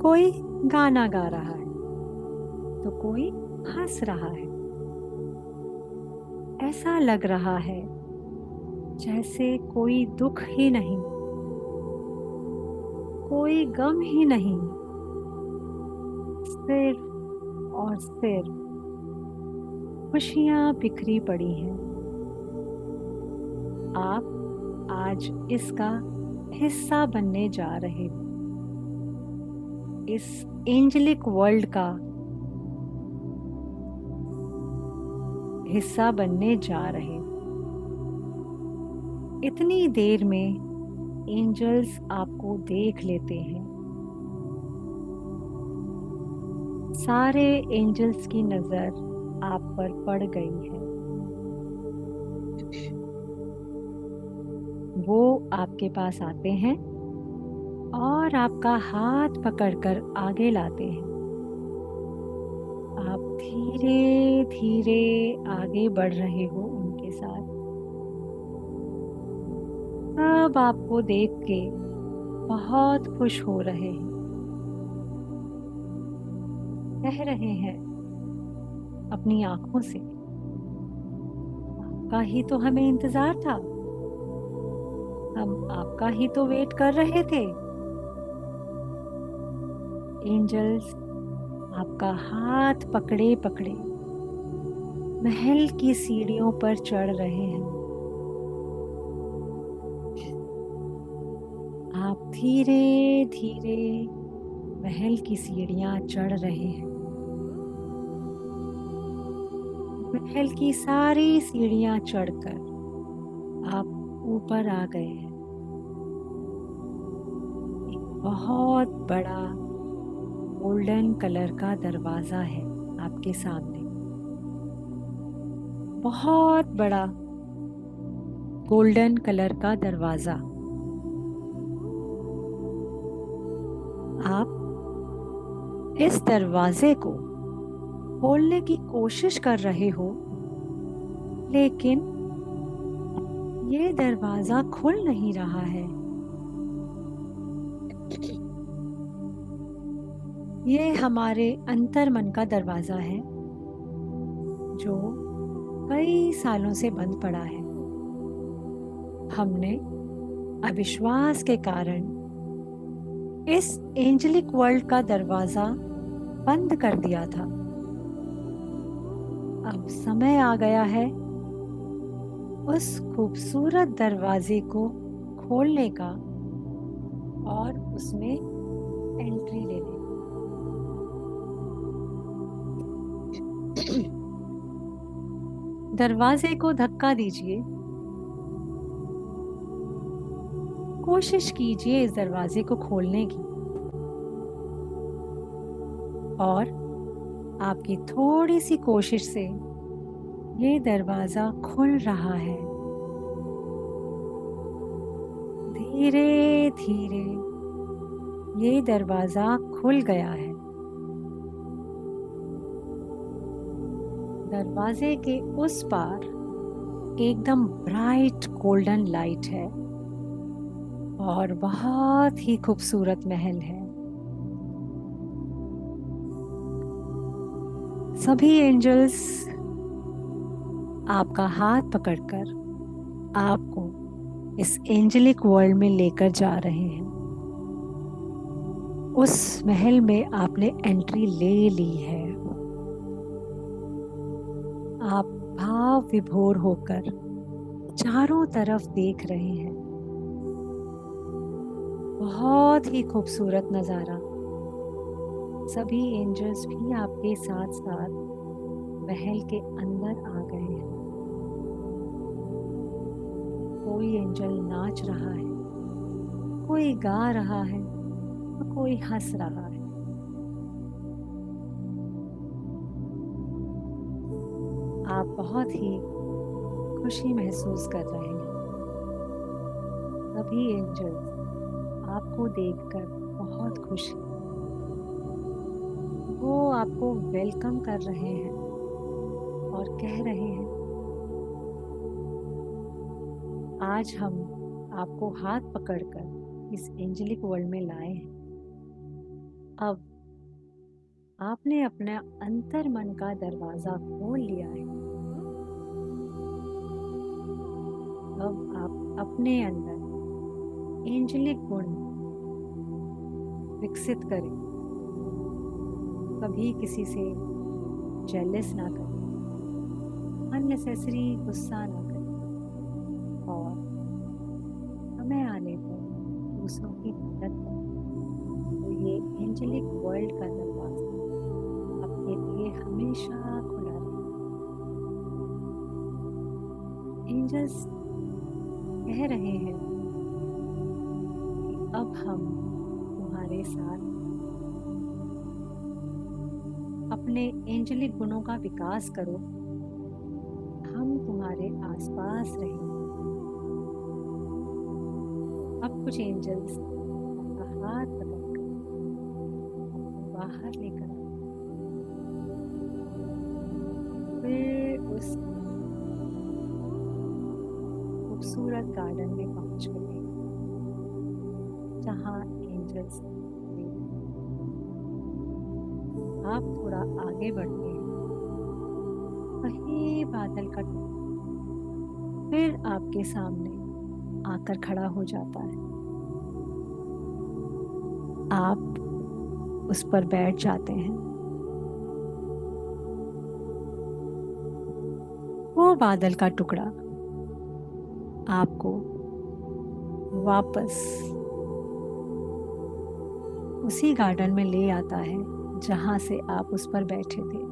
कोई गाना गा रहा है, तो कोई हंस रहा है। ऐसा लग रहा है जैसे कोई दुख ही नहीं, कोई गम ही नहीं, सिर्फ और सिर्फ खुशियां बिखरी पड़ी हैं। आप आज इसका हिस्सा बनने जा रहे हो। इस एंजेलिक वर्ल्ड का हिस्सा बनने जा रहे हो। इतनी देर में एंजल्स आपको देख लेते हैं। सारे एंजल्स की नजर आप पर पड़ गई है। वो आपके पास आते हैं और आपका हाथ पकड़कर आगे लाते हैं। आप धीरे धीरे आगे बढ़ रहे हो उनके साथ। सब आपको देख के बहुत खुश हो रहे हैं। कह रहे हैं अपनी आंखों से, आपका ही तो हमें इंतजार था, हम आपका ही तो वेट कर रहे थे। एंजल्स आपका हाथ पकड़े पकड़े महल की सीढ़ियों पर चढ़ रहे हैं। आप धीरे धीरे महल की सीढ़ियां चढ़ रहे हैं। महल की सारी सीढ़ियां चढ़कर आप ऊपर आ गए हैं। एक बहुत बड़ा गोल्डन कलर का दरवाजा है आपके सामने। बहुत बड़ा गोल्डन कलर का दरवाजा। आप इस दरवाजे को खोलने की कोशिश कर रहे हो, लेकिन ये दरवाजा खुल नहीं रहा है। ये हमारे अंतर्मन का दरवाजा है जो कई सालों से बंद पड़ा है। हमने अविश्वास के कारण इस एंजेलिक वर्ल्ड का दरवाजा बंद कर दिया था। अब समय आ गया है उस खूबसूरत दरवाजे को खोलने का और उसमें एंट्री लेने की। दरवाजे को धक्का दीजिए। कोशिश कीजिए इस दरवाजे को खोलने की, और आपकी थोड़ी सी कोशिश से ये दरवाजा खुल रहा है। धीरे धीरे ये दरवाजा खुल गया है। दरवाजे के उस पार एकदम ब्राइट गोल्डन लाइट है और बहुत ही खूबसूरत महल है। सभी एंजल्स आपका हाथ पकड़कर आपको इस एंजेलिक वर्ल्ड में लेकर जा रहे हैं। उस महल में आपने एंट्री ले ली है। आप भाव विभोर होकर चारों तरफ देख रहे हैं। बहुत ही खूबसूरत नजारा। सभी एंजल्स भी आपके साथ साथ महल के अंदर आ गए हैं। कोई एंजल नाच रहा है, कोई गा रहा है, तो कोई हंस रहा है। आप बहुत ही खुशी महसूस कर रहे हैं। सभी एंजल्स आपको देखकर बहुत खुश हैं। वो आपको वेलकम कर रहे हैं और कह रहे हैं, आज हम आपको हाथ पकड़कर इस एंजेलिक वर्ल्ड में लाए हैं। अब आपने अपना अंतर मन का दरवाजा खोल लिया है। अब आप अपने अंदर एंजेलिक गुण विकसित करें। कभी किसी से जेलस ना करें, अननेसेसरी गुस्सा ना करें, और समय आने पर दूसरों की मदद करें। तो ये एंजेलिक वर्ल्ड का दरवाजा आपके लिए हमेशा खुला रहेगा। एंजल्स कह रहे हैं, अब हम तुम्हारे साथ अपने एंजेलिक गुणों का विकास करो। हम तुम्हारे आसपास रहेंगे। अब कुछ एंजल्स आपका हाथ पकड़कर बाहर लेकर आए। फिर उस खूबसूरत गार्डन में पहुंच गए जहाँ एंजल्स थे। आप थोड़ा आगे बढ़ते हैं, वही बादल का टुकड़ा फिर आपके सामने आकर खड़ा हो जाता है। आप उस पर बैठ जाते हैं। वो बादल का टुकड़ा आपको वापस उसी गार्डन में ले आता है जहां से आप उस पर बैठे थे।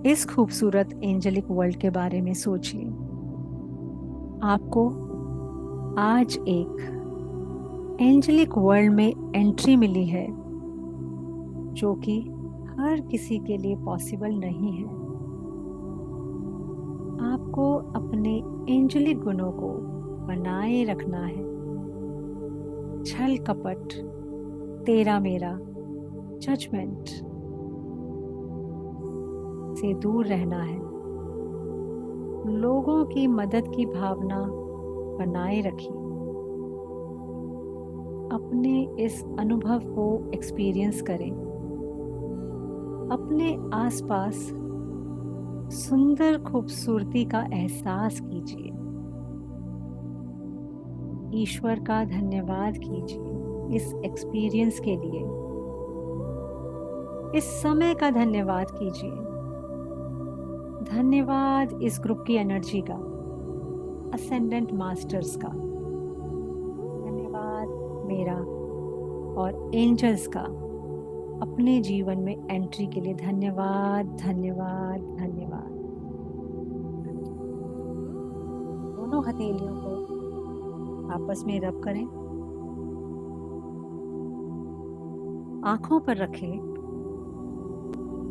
इस खूबसूरत एंजेलिक वर्ल्ड के बारे में सोचिए। आपको आज एक एंजेलिक वर्ल्ड में एंट्री मिली है जो कि हर किसी के लिए पॉसिबल नहीं है। आपको अपने एंजेलिक गुणों को बनाए रखना है। छल कपट, तेरा मेरा, जजमेंट से दूर रहना है। लोगों की मदद की भावना बनाए रखिए। अपने इस अनुभव को एक्सपीरियंस करें। अपने आसपास सुंदर खूबसूरती का एहसास कीजिए। ईश्वर का धन्यवाद कीजिए इस एक्सपीरियंस के लिए। इस समय का धन्यवाद कीजिए। धन्यवाद इस ग्रुप की एनर्जी का, असेंडेंट मास्टर्स का। धन्यवाद मेरा और एंजल्स का अपने जीवन में एंट्री के लिए। धन्यवाद, धन्यवाद, धन्यवाद। दोनों हथेलियों को आपस में रब करें। आंखों पर रखें।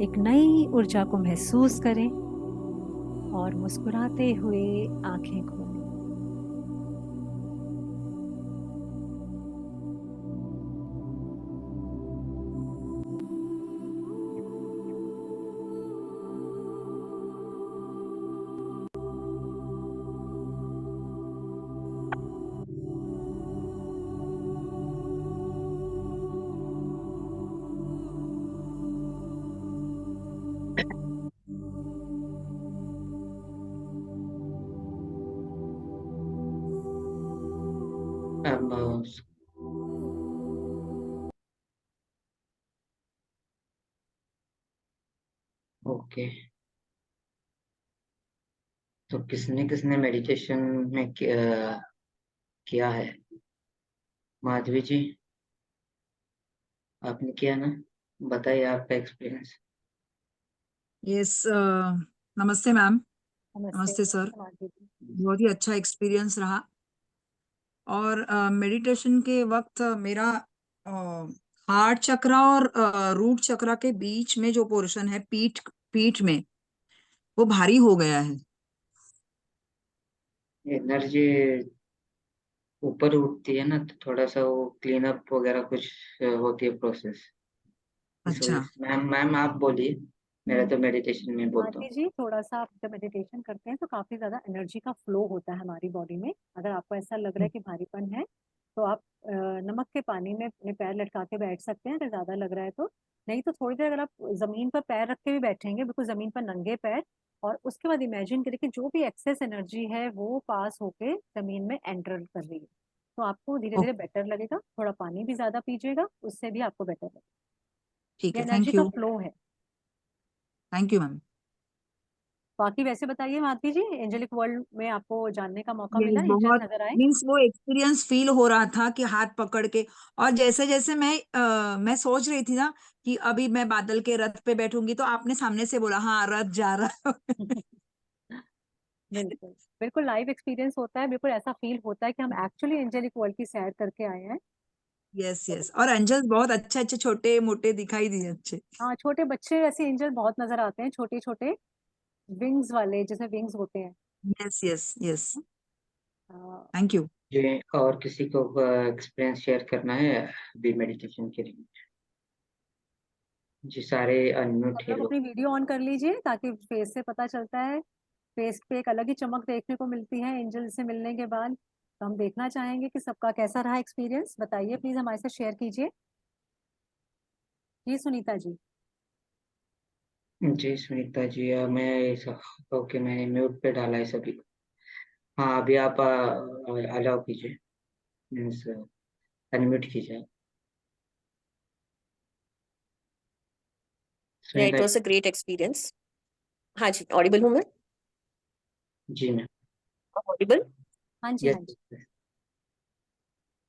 एक नई ऊर्जा को महसूस करें और मुस्कुराते हुए आंखें खोलें। अब ओके, तो किसने किसने मेडिटेशन में किया है? माधवी जी, आपने किया ना? बताइए आपका एक्सपीरियंस। यस, नमस्ते मैम। नमस्ते नमस्ते सर। माधवी जी। बहुत ही अच्छा एक्सपीरियंस रहा। और मेडिटेशन के वक्त मेरा हार्ट चक्रा और रूट चक्रा के बीच में जो पोर्शन है पीठ पीठ में, वो भारी हो गया है। एनर्जी ऊपर उठती है ना, तो थोड़ा सा वो क्लीन अप वगैरह कुछ होती है प्रोसेस। इस अच्छा। वजह से मैम मैम आप बोलिए, मेरा हम्म, तो मेडिटेशन में बोलता माधवी हूँ। जी, थोड़ा सा आप जब मेडिटेशन करते हैं तो काफी ज्यादा एनर्जी का फ्लो होता है हमारी बॉडी में। अगर आपको ऐसा लग रहा है कि भारीपन है तो आप नमक के पानी में अपने पैर लटका के बैठ सकते हैं, अगर ज्यादा लग रहा है तो। नहीं तो थोड़ी देर अगर आप जमीन पर पैर रख के भी बैठेंगे, बिल्कुल जमीन पर नंगे पैर, और उसके बाद इमेजिन करें कि जो भी एक्सेस एनर्जी है वो पास होके जमीन में एंटर कर रही है, तो आपको धीरे धीरे ओके, बेटर लगेगा। थोड़ा पानी भी ज्यादा पीजिएगा, उससे भी आपको बेटर लगेगा। ठीक ये है। एनर्जी थैंक का यू। फ्लो है। Thank you ma'am. बाकी वैसे बताइए माधवी जी, एंजेलिक वर्ल्ड में आपको जानने का मौका ये मिला, एंजल्स बहुत नजर आए? मीन्स वो एक्सपीरियंस फील हो रहा था कि हाथ पकड़ के, और जैसे जैसे मैं सोच रही थी ना कि अभी मैं बादल के रथ पे बैठूंगी, तो आपने सामने से बोला हाँ रथ जा रहा है। बिल्कुल बिल्कुल लाइव एक्सपीरियंस होता है, बिल्कुल ऐसा फील होता है कि हम एक्चुअली एंजेलिक वर्ल्ड की सैर करके आए हैं। यस यस, और एंजल्स बहुत अच्छे अच्छे छोटे मोटे दिखाई दिए, अच्छे। हाँ, छोटे बच्चे ऐसे एंजल बहुत नजर आते हैं, छोटे छोटे विंग्स वाले, जिसमें विंग्स होते हैं। Yes yes yes, uh, thank you. जी, और किसी को एक्सपीरियंस शेयर करना है अभी मेडिटेशन के लिए? जी, सारे अनम्यूट सब है लोग लोग। अपनी वीडियो ऑन कर लीजिए, ताकि फेस से पता चलता है, फेस पे एक अलग ही चमक देखने को मिलती है एंजल से मिलने के बाद। तो हम देखना चाहेंगे कि सबका कैसा रहा एक्सपीरियंस, बताइए प्लीज, हमारे साथ शेयर कीजिए। जी सुनीता जी। जी सुनीता जी, ओके, मैंने म्यूट पे डाला है सभी को। हाँ, अभी आप अलाउ कीजिए, मीन्स अनम्यूट कीजिए Yeah, it Sunita was a great experience. हाँ जी, ऑडिबल हूँ मैं? जी। Ma'am, audible? हाँ जी, यस। हाँ जी।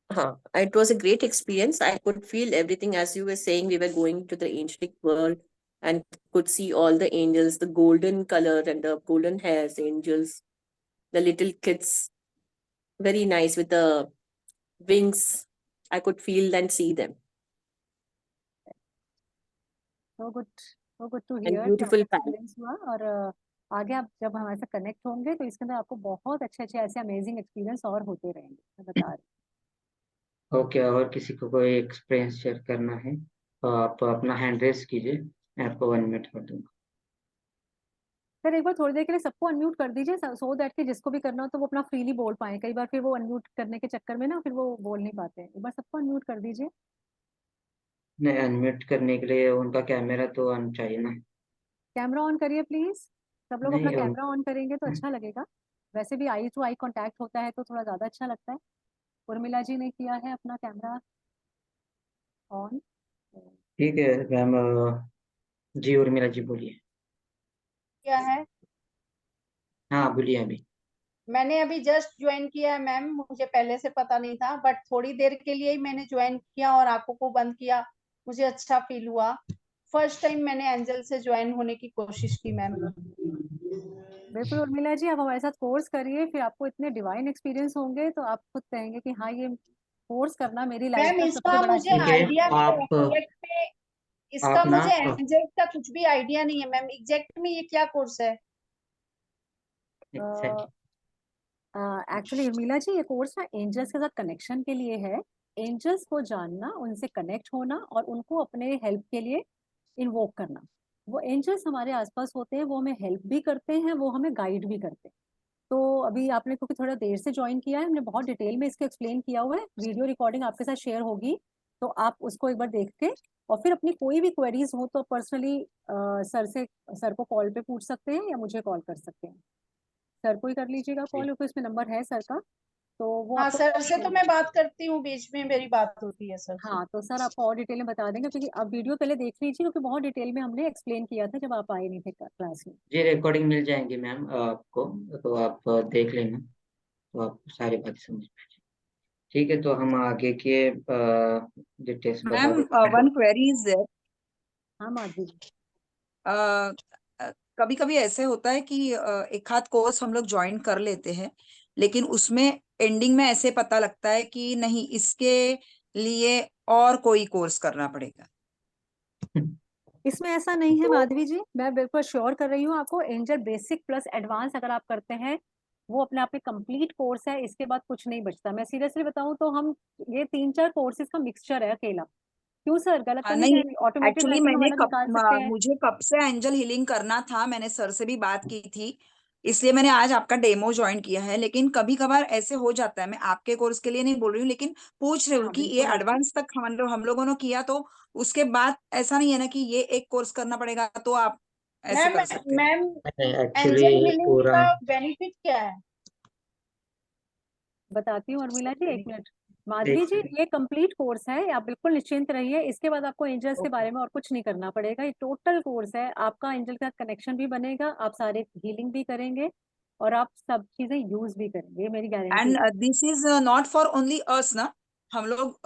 हाँ, it was a great experience. I could feel everything as you were saying. We were going to the angelic world and could see all the angels, the golden color and the golden hairs angels, the little kids, very nice with the wings. I could feel and see them, so good, so good to and hear कि आपका beautiful parrot. Experience हुआ। और आगे आप जब हमारे साथ connect होंगे, तो इसके अंदर आपको बहुत अच्छे अच्छे ऐसे अमेजिंग एक्सपीरियंस और होते रहेंगे, मैं बता रही ओके, और किसी को कोई एक्सपीरियंस शेयर करना है तो आप अपना हैंड रेस कीजिए, मैं आपको अनम्यूट कर दूंगा। हूँ। सर एक बार थोड़ी देर के लिए सबको अनम्यूट कर दीजिए, सो दैट कि जिसको भी करना हो तो वो अपना फ्रीली बोल पाए। कई बार फिर वो अनम्यूट करने के चक्कर में ना फिर वो बोल नहीं पाते हैं। एक बार सबको अनम्यूट कर दीजिए। नहीं, अनम्यूट करने के लिए उनका कैमरा तो ऑन चाहिए ना। कैमरा ऑन करिए प्लीज। सब लोग अपना नहीं, कैमरा ऑन करेंगे तो अच्छा लगेगा। वैसे भी आई टू आई कांटेक्ट होता है तो थोड़ा ज्यादा अच्छा लगता है। उर्मिला जी ने किया है अपना कैमरा ऑन। ठीक है मैम। जी उर्मिला जी बोलिए। क्या है? हाँ बोलिए अभी। मैंने अभी जस्ट ज्वाइन किया है मैम, मुझे पहले से पता नहीं था, बट थोड़ी देर के लिए ही मैंने ज्वाइन किया और आंखों को बंद किया, मुझे अच्छा फील हुआ। फर्स्ट टाइम मैंने एंजल से ज्वाइन होने की कोशिश की मैम। बिल्कुल उर्मिला जी, आप हमारे साथ कोर्स करिए, फिर आपको इतने डिवाइन एक्सपीरियंस होंगे तो आप खुद कहेंगे कि हाँ, ये कोर्स करना मेरी लाइफ मैम का सबसे इसका बड़ा मुझे ठीक है। अचीवमेंट आइडिया नहीं है आप एग्जैक्ट में, इसका आप ना मुझे एंजल का कुछ भी आइडिया नहीं है मैम, एग्जैक्ट में ये क्या कोर्स है? है। exactly। एक्चुअली उर्मिला जी, ये कोर्स ना एंजल्स के साथ कनेक्शन के लिए है। एंजल्स को जानना, उनसे कनेक्ट होना और उनको अपने हेल्प के लिए इन्वोक करना। वो एंजल्स हमारे आसपास होते हैं, वो हमें हेल्प भी करते हैं, वो हमें गाइड भी करते हैं। तो अभी आपने क्योंकि थोड़ा देर से ज्वाइन किया है, हमने बहुत डिटेल में इसको एक्सप्लेन किया हुआ है। वीडियो रिकॉर्डिंग आपके साथ शेयर होगी, तो आप उसको एक बार देख के और फिर अपनी कोई भी क्वेरीज हो तो पर्सनली सर को कॉल पे पूछ सकते हैं या मुझे कॉल कर सकते हैं। सर को ही कर लीजिएगा कॉल, जी, क्योंकि इसमें नंबर है सर का, तो वो हाँ आपको सर से तो और मैं बात करती हूँ, बीच में मेरी बात होती है सर से। हाँ, तो सर आपको और डिटेल में बता देंगे, क्योंकि आप वीडियो पहले देख लीजिए, क्योंकि बहुत डिटेल में हमने एक्सप्लेन किया था जब आप आए नहीं थे क्लास में। जी रिकॉर्डिंग मिल जाएंगी मैम आपको, तो आप देख लेना, तो आप सारी बातें समझ पाएंगे। ठीक है, तो हम आगे के डिटेल्स बता मैम देते हैं। वन क्वेरी इज, हाँ माधवी जी। कभी कभी ऐसे होता है कि एक आध कोर्स हम लोग ज्वाइन कर लेते हैं, लेकिन उसमें एंडिंग में ऐसे पता लगता है कि नहीं, इसके लिए और कोई कोर्स करना पड़ेगा। इसमें ऐसा नहीं है तो माधवी जी, मैं बिल्कुल श्योर कर रही हूँ आपको। एंजल बेसिक प्लस एडवांस अगर आप करते हैं, वो अपने आप में कंप्लीट कोर्स है, इसके बाद कुछ नहीं बचता। मैं सीरियसली बताऊं तो हम ये 3-4 कोर्सेज का मिक्सचर है अकेला। क्यों सर, गलत तो हाँ नहीं नहीं, कह रही? ऑटोमेटेड एक्चुअली राइटिंग हम अलग निकाल सकते हैं। मुझे कब से एंजल हीलिंग करना था, मैंने सर से भी बात की थी, इसलिए मैंने आज आपका डेमो ज्वाइन किया है। लेकिन कभी कभार ऐसे हो जाता है, मैं आपके कोर्स के लिए नहीं बोल रही हूँ, लेकिन पूछ रही हूँ हाँ कि ये बिल्कुल आप। एडवांस तक हम लोगों ने किया, तो उसके बाद ऐसा नहीं है ना कि ये एक कोर्स करना पड़ेगा, तो आप ऐसे मैम कर सकते हैं। मैम एक्चुअली एंजल हीलिंग पूरा का बेनिफिट क्या है? बताती हूँ उर्मिला जी, एक मिनट। माधवी जी, देख ये कंप्लीट कोर्स है, आप बिल्कुल निश्चिंत रहिए। इसके बाद आपको एंजल्स के बारे में और कुछ नहीं करना पड़ेगा। ये टोटल कोर्स है, आपका एंजल का कनेक्शन भी बनेगा, आप सारे हीलिंग भी करेंगे और आप सब चीजें यूज भी करेंगे, ये मेरी गारंटी एंड है। This is not for only us ना, हम लोग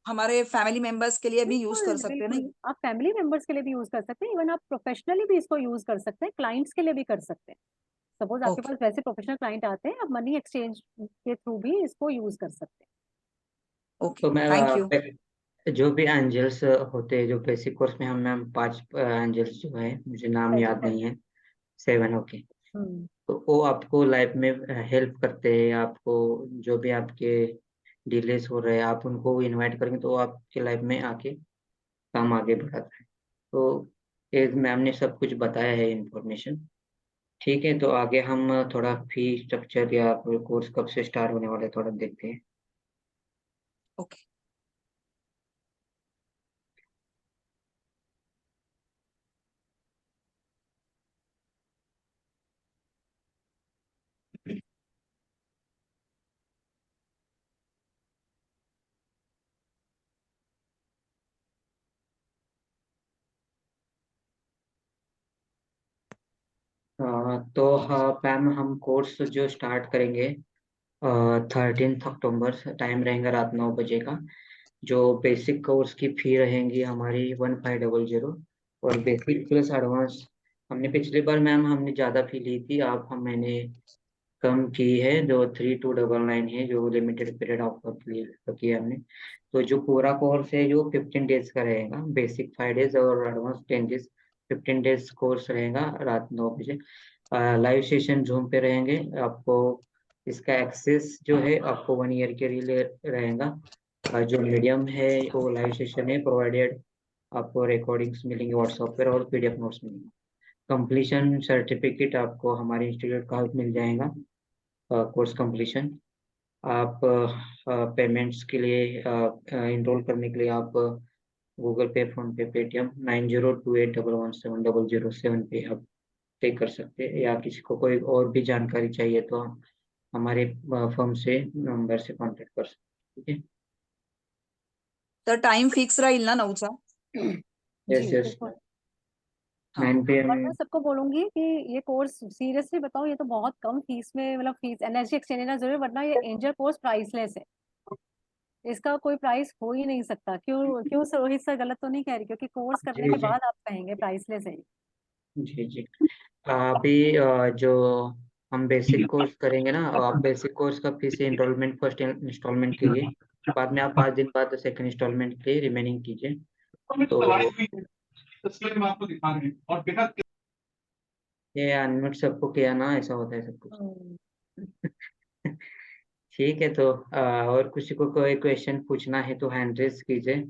हमारे फैमिली मेंबर्स के लिए भी यूज कर बिल्कुल सकते हैं ना बिल्कुल, आप फैमिली मेंबर्स के लिए भी यूज कर सकते हैं, इवन आप प्रोफेशनली भी इसको यूज कर सकते हैं, क्लाइंट्स के लिए भी कर सकते हैं। सपोज आपके ओके पास वैसे प्रोफेशनल क्लाइंट आते हैं, आप मनी एक्सचेंज के थ्रू भी इसको यूज कर सकते हैं। ओके, तो मैं थैंक यू। जो भी एंजल्स होते हैं जो बेसिक कोर्स में हम मैम 5 एंजल्स जो है, मुझे नाम याद नहीं है, 7। ओके। हम्म, तो वो आपको लाइफ में हेल्प करते हैं, आपको जो भी आपके डिलेस हो रहे हैं आप उनको इनवाइट करेंगे तो वो आपके लाइफ में आके काम आगे बढ़ाता है। तो एक मैम ने सब कुछ बताया है इंफॉर्मेशन। ठीक है, तो आगे हम थोड़ा फी स्ट्रक्चर या कोर्स कब से स्टार्ट होने वाला है थोड़ा देखते हैं। ओके, तो हाँ मैम, हम कोर्स जो स्टार्ट करेंगे 13 अक्टूबर, टाइम रहेगा रात 9 बजे का। जो बेसिक कोर्स की फी रहेंगी हमारी 1500 और बेसिक प्लस एडवांस। हमने पिछली बार मैम हमने ज़्यादा फी ली थी, आप हम मैंने कम की है, जो 3299 है, जो लिमिटेड पीरियड ऑफर के लिए किया हमने। तो जो पूरा कोर्स है जो 15 डेज का रहेगा, बेसिक 5 डेज और एडवांस 10 डेज। 15 डेज कोर्स रहेगा रात 9 बजे। लाइव सेशन जूम पे रहेंगे आपको। इसका एक्सेस जो है आपको 1 ईयर के लिए रहेगा। जो मीडियम है वो लाइव सेशन है प्रोवाइडेड, आपको रिकॉर्डिंग्स मिलेंगे व्हाट्सएप पर और पीडीएफ नोट्स मिलेंगे। कंप्लीशन सर्टिफिकेट आपको हमारे इंस्टीट्यूट का मिल जाएगा। Course completion. आप पेमेंट्स के लिए इनरोल करने के लिए आप गूगल पे, फोन पे, पेटीएम 9028117007 पे आप पे कर सकते हैं, या किसी को कोई और भी जानकारी चाहिए तो हमारे फर्म से नंबर से कांटेक्ट कर सकते हैं। ठीक तर टाइम फिक्स राहील ना 9चा? है। जी यस यस, बिल्कुल। 9 PM। और मैं सबको बोलूंगी कि ये कोर्स सीरियसली बताओ, ये तो बहुत कम फीस में, मतलब फीस एनर्जी एक्सचेंज ना जरूर, वरना ये एंजल कोर्स प्राइसलेस है। इसका कोई प्राइस हो ही नहीं सकता। क्यों क्यों रोहित सर, गलत तो नहीं कह रही? क्योंकि कोर्स करने जी के जी बाद आप कहेंगे प्राइसलेस है ये। जी जी। अभी जो हम बेसिक कोर्स करेंगे ना, आप बेसिक कोर्स का फीस इनरोलमेंट फर्स्ट इंस्टॉलमेंट कीजिए, बाद में आप 5 दिन बाद सेकंड इंस्टॉलमेंट के रिमेनिंग कीजिए। तो ये अनम्यूट सबको किया ना, ऐसा होता है सब कुछ। हम्म, ठीक है, तो और किसी को कोई क्वेश्चन पूछना है तो हैंड रेज कीजिए।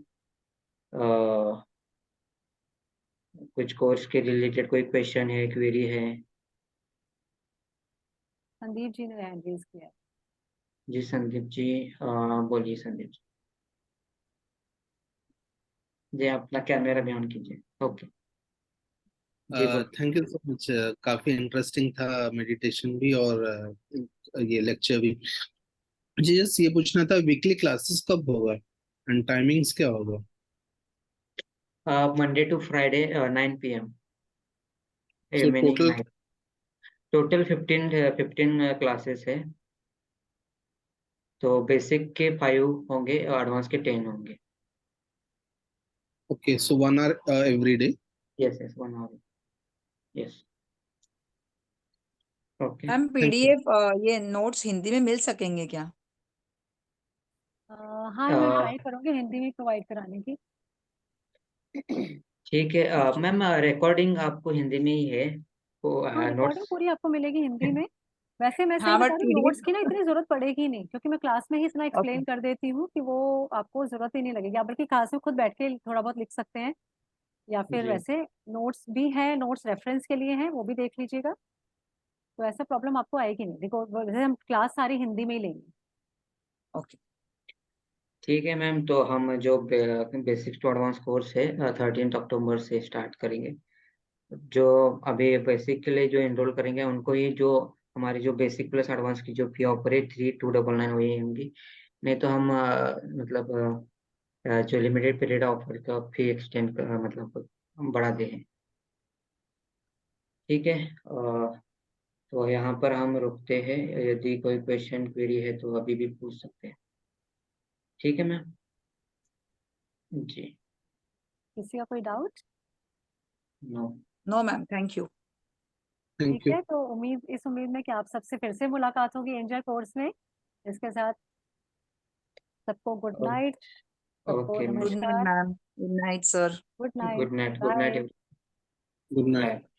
कुछ कोर्स के रिलेटेड कोई क्वेश्चन है, क्वेरी है? संदीप जी ने हैंड रेज किया है। जी संदीप जी, बोलिए संदीप जी, अपना कैमरा भी ऑन कीजिए। ओके, जी बोलिए। Thank you so much. काफी इंटरेस्टिंग था मेडिटेशन भी और ये लेक्चर भी। मुझे जस्ट ये पूछना था, वीकली क्लासेस कब होगा एंड टाइमिंग्स क्या होगा? Monday to Friday 9 PM so evening total 9। Total 15 classes है। तो बेसिक के 5 होंगे और एडवांस के 10 होंगे। Okay, so 1 hour every day? Yes yes, 1 hour. Yes. Okay, ma'am thank you. PDF ये नोट्स हिंदी में मिल सकेंगे क्या? हाँ, मैं ट्राई करूंगी हिंदी में प्रोवाइड कराने की। ठीक है। Thank you. मैम रिकॉर्डिंग आपको हिंदी में ही है, हाँ, तो रिकॉर्डिंग नोट्स। पूरी आपको मिलेगी हिंदी में। वैसे मैं सही हाँ बट बता रही हूँ, नोट्स पीडीएफ। की ना इतनी जरूरत पड़ेगी नहीं, क्योंकि मैं क्लास में ही इतना ओके, एक्सप्लेन कर देती हूँ कि वो आपको जरूरत ही नहीं लगेगी। आप बल्कि क्लास में खुद बैठ के थोड़ा बहुत लिख सकते हैं, या फिर जी वैसे नोट्स भी हैं, नोट्स रेफरेंस के लिए हैं, वो भी देख लीजिएगा। तो ऐसा प्रॉब्लम आपको आएगी नहीं। देखो, वैसे हम क्लास सारी हिंदी में ही लेंगे। ओके। ठीक है मैम, तो हम जो बेसिक टू एडवांस कोर्स है 13 अक्टूबर से स्टार्ट करेंगे। जो अभी बेसिक के लिए जो एनरोल करेंगे उनको ही जो हमारी जो बेसिक प्लस एडवांस की जो फी ऑफर है 3299 वही होंगी। नहीं तो हम मतलब जो लिमिटेड पीरियड ऑफर का फी एक्सटेंड कर मतलब हम बढ़ा दे हैं। ठीक है, तो यहाँ पर हम रुकते हैं। यदि कोई क्वेश्चन क्वेरी है तो अभी भी पूछ सकते हैं। ठीक है मैम जी। किसी का कोई doubt? No. No ma'am, thank you. Thank ठीक यू। है, तो इस उम्मीद में कि आप सबसे फिर से मुलाकात होगी एंजल कोर्स में। इसके साथ सबको गुड नाइट, सबको ओके मैम, गुड नाइट नमस्कार, ma'am, good night sir. Good night, good night, good bye. Night. Good night. Bye.